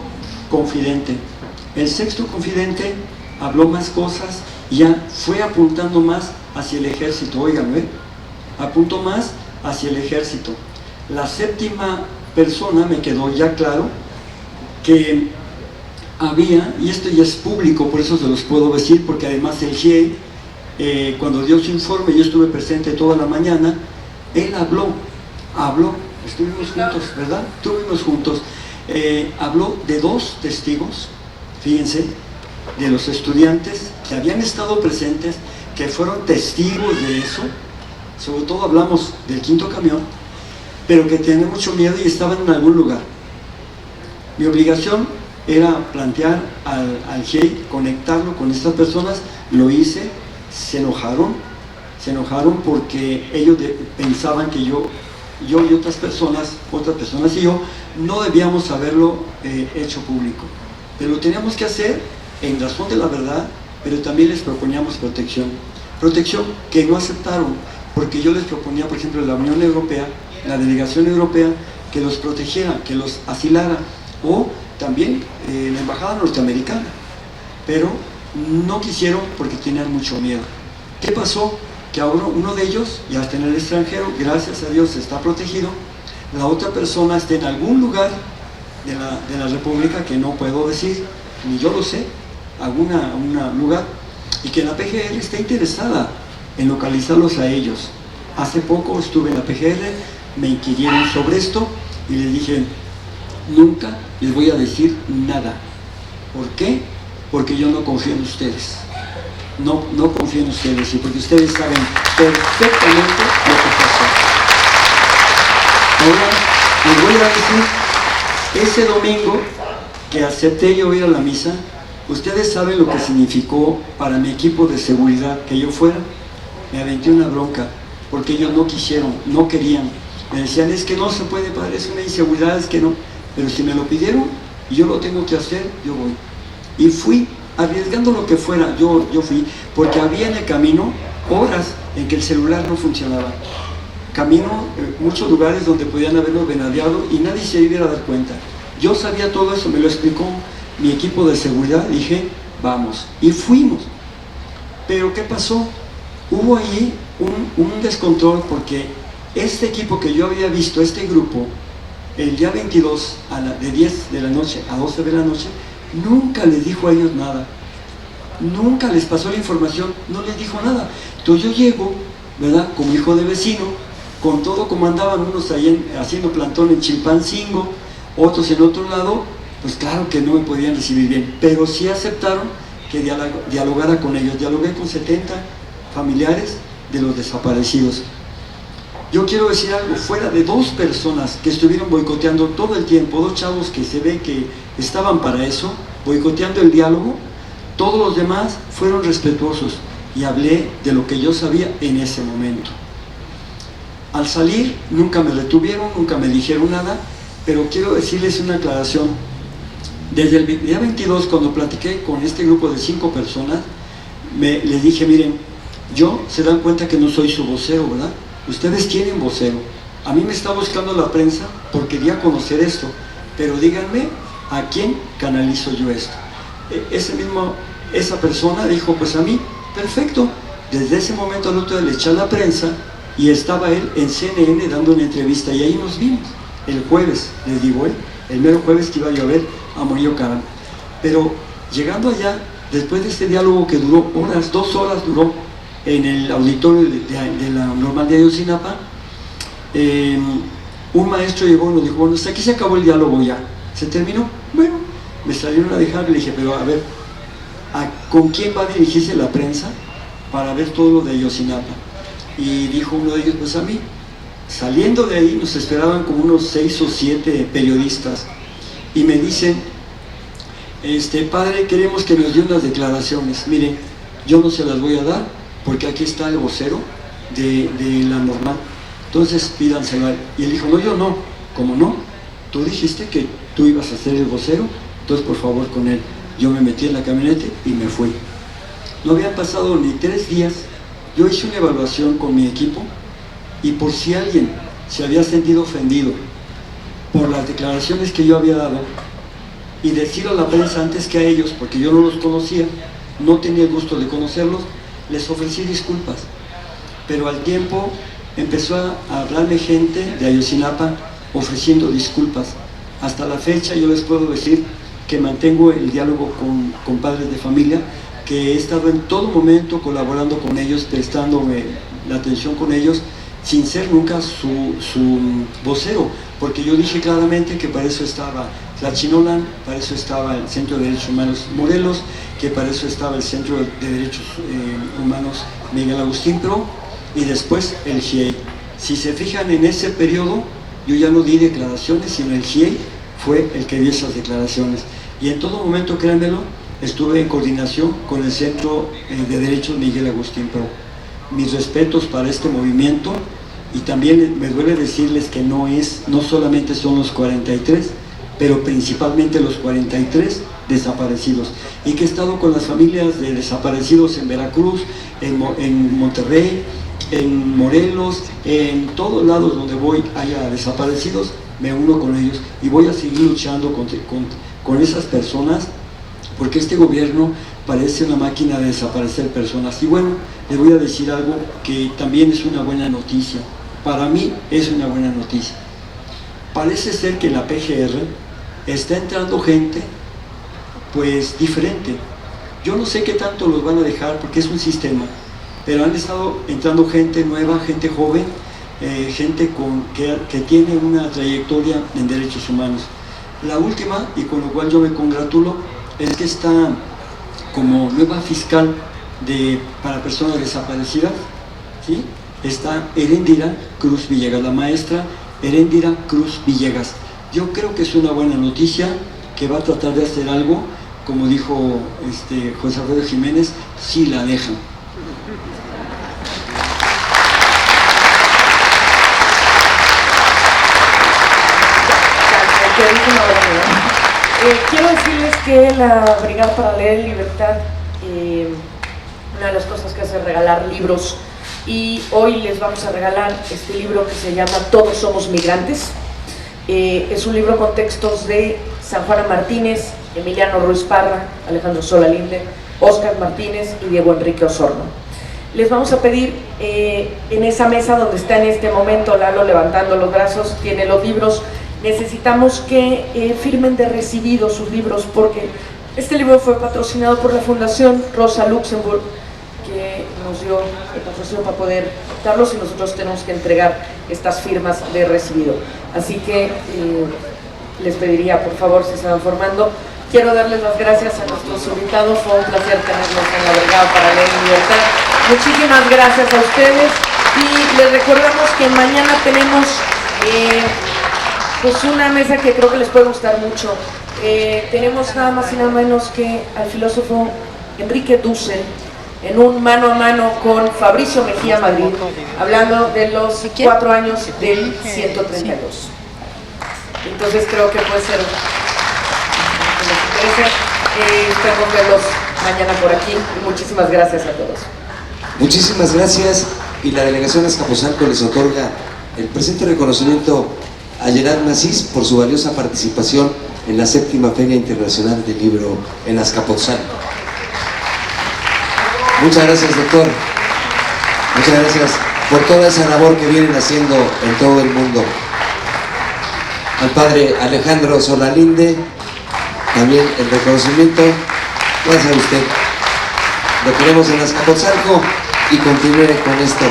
confidente. El sexto confidente habló más cosas y ya fue apuntando más hacia el ejército. Oigan, apuntó más hacia el ejército. La séptima persona, me quedó ya claro que había, y esto ya es público, por eso se los puedo decir, porque además el GIEI, cuando dio su informe, yo estuve presente toda la mañana, él habló, estuvimos juntos, ¿verdad? Estuvimos juntos. Habló de 2 testigos, fíjense, de los estudiantes que habían estado presentes, que fueron testigos de eso. Sobre todo hablamos del 5.º camión, pero que tenían mucho miedo y estaban en algún lugar. Mi obligación era plantear al GIEI, conectarlo con estas personas. Lo hice. Se enojaron porque ellos pensaban que yo y otras personas y yo no debíamos haberlo hecho público, pero lo teníamos que hacer en razón de la verdad. Pero también les proponíamos protección que no aceptaron, porque yo les proponía, por ejemplo, la Unión Europea, la delegación europea, que los protegiera, que los asilara, o también la embajada norteamericana, pero no quisieron porque tenían mucho miedo. ¿Qué pasó? que ahora uno de ellos ya está en el extranjero, gracias a Dios está protegido, la otra persona está en algún lugar de la República que no puedo decir, ni yo lo sé, algún lugar, y que la PGR está interesada en localizarlos a ellos. Hace poco estuve en la PGR, me inquirieron sobre esto y les dije, nunca les voy a decir nada. ¿Por qué? Porque yo no confío en ustedes. No confío en ustedes, y porque ustedes saben perfectamente lo que pasó. Ahora les voy a decir, ese domingo que acepté yo ir a la misa, ustedes saben lo que significó para mi equipo de seguridad que yo fuera. Me aventé una bronca, porque ellos no quisieron, no querían. Me decían, es que no se puede, padre, es una inseguridad, es que no. Pero si me lo pidieron y yo lo tengo que hacer, yo voy. Y fui, arriesgando lo que fuera, yo fui, porque había en el camino horas en que el celular no funcionaba. Camino muchos lugares donde podían haberlo venadeado y nadie se iba a dar cuenta. Yo sabía todo eso, me lo explicó mi equipo de seguridad, dije, vamos, y fuimos. Pero ¿qué pasó? Hubo ahí un descontrol, porque este equipo que yo había visto, este grupo, el día 22, de 10 de la noche a 12 de la noche, nunca les dijo a ellos nada, nunca les pasó la información, no les dijo nada. Entonces yo llego, ¿verdad?, como hijo de vecino, con todo como andaban unos ahí haciendo plantón en Chilpancingo, otros en otro lado, pues claro que no me podían recibir bien, pero sí aceptaron que dialogara con ellos. Dialogué con 70 familiares de los desaparecidos. Yo quiero decir algo, fuera de 2 personas que estuvieron boicoteando todo el tiempo, 2 chavos que se ve que estaban para eso, boicoteando el diálogo, todos los demás fueron respetuosos, y hablé de lo que yo sabía en ese momento. Al salir nunca me retuvieron, nunca me dijeron nada, pero quiero decirles una aclaración. Desde el día 22, cuando platiqué con este grupo de 5 personas, les dije, miren, yo, se dan cuenta que no soy su vocero, ¿verdad? Ustedes tienen vocero. A mí me está buscando la prensa porque quería conocer esto, pero díganme a quién canalizo yo esto. Esa persona dijo, pues a mí, perfecto. Desde ese momento al otro día le eché a la prensa, y estaba él en CNN dando una entrevista, y ahí nos vimos el jueves, les digo, el mero jueves que iba yo a ver a Murillo Karam. Pero llegando allá, después de este diálogo que duró horas, 2 horas duró, en el auditorio de la Normal de Ayotzinapa, un maestro llegó y nos dijo, bueno, hasta aquí se acabó el diálogo ya, ¿se terminó? Bueno, me salieron a dejar, le dije, pero a ver, ¿con quién va a dirigirse la prensa para ver todo lo de Ayotzinapa? Y dijo uno de ellos, pues a mí. Saliendo de ahí nos esperaban como unos 6 o 7 periodistas, y me dicen, padre, queremos que nos dé unas declaraciones. Miren, yo no se las voy a dar, porque aquí está el vocero de la Normal, entonces pídanselo a él. Y él dijo, no, yo no. ¿Cómo no? Tú dijiste que tú ibas a ser el vocero, entonces por favor con él. Yo me metí en la camioneta y me fui. No habían pasado ni 3 días, yo hice una evaluación con mi equipo, y por si alguien se había sentido ofendido por las declaraciones que yo había dado, y decirlo a la prensa antes que a ellos, porque yo no los conocía, no tenía el gusto de conocerlos, les ofrecí disculpas. Pero al tiempo empezó a hablarme gente de Ayotzinapa ofreciendo disculpas. Hasta la fecha yo les puedo decir que mantengo el diálogo con padres de familia, que he estado en todo momento colaborando con ellos, prestándome la atención con ellos, sin ser nunca su vocero, porque yo dije claramente que para eso estaba Tlachinolan, para eso estaba el Centro de Derechos Humanos Morelos, que para eso estaba el Centro de Derechos Humanos Miguel Agustín Pro, y después el GIEI. Si se fijan en ese periodo, yo ya no di declaraciones, sino el GIEI fue el que dio esas declaraciones. Y en todo momento, créanmelo, estuve en coordinación con el Centro de Derechos Miguel Agustín Pro. Mis respetos para este movimiento, y también me duele decirles que no solamente son los 43, pero principalmente los 43 desaparecidos, y que he estado con las familias de desaparecidos en Veracruz, en Monterrey, en Morelos, en todos lados donde voy haya desaparecidos, me uno con ellos, y voy a seguir luchando con esas personas porque este gobierno parece una máquina de desaparecer personas. Y bueno, les voy a decir algo que también es una buena noticia. Para mí es una buena noticia. Parece ser que en la PGR está entrando gente pues diferente. Yo no sé qué tanto los van a dejar porque es un sistema, pero han estado entrando gente nueva, gente joven, gente que tiene una trayectoria en derechos humanos. La última, y con lo cual yo me congratulo, es que está como nueva fiscal para personas desaparecidas, ¿sí? Está Heréndira Cruz Villegas, la maestra Heréndira Cruz Villegas. Yo creo que es una buena noticia, que va a tratar de hacer algo, como dijo José Alfredo Jiménez, si la dejan. Quiero decirles que la Brigada para Leer en Libertad, una de las cosas que hace es regalar libros, y hoy les vamos a regalar este libro que se llama Todos somos migrantes. Es un libro con textos de San Juana Martínez, Emiliano Ruiz Parra, Alejandro Solalinde, Óscar Martínez y Diego Enrique Osorno. Les vamos a pedir en esa mesa donde está en este momento Lalo levantando los brazos, tiene los libros. Necesitamos que firmen de recibido sus libros, porque este libro fue patrocinado por la Fundación Rosa Luxemburg, que nos dio el patrocinio para poder darlos, y nosotros tenemos que entregar estas firmas de recibido. Así que les pediría, por favor, si se van formando. Quiero darles las gracias a nuestros invitados, fue un placer tenerlos en la Brigada para Leer en Libertad. Muchísimas gracias a ustedes, y les recordamos que mañana tenemos pues una mesa que creo que les puede gustar mucho. Tenemos nada más y nada menos que al filósofo Enrique Dussel en un mano a mano con Fabricio Mejía Madrid, hablando de los 4 años del 132. Entonces creo que puede ser que les interese. Esperamos verlos mañana por aquí, y muchísimas gracias a todos. Muchísimas gracias, y la delegación Azcapotzalco les otorga el presente reconocimiento a Gerard Macís por su valiosa participación en la 7ª Feria Internacional del Libro en Azcapotzalco. Muchas gracias, doctor. Muchas gracias por toda esa labor que vienen haciendo en todo el mundo. Al padre Alejandro Solalinde, también el reconocimiento. Gracias a usted. Lo queremos en Azcapotzalco, y continúe con esto.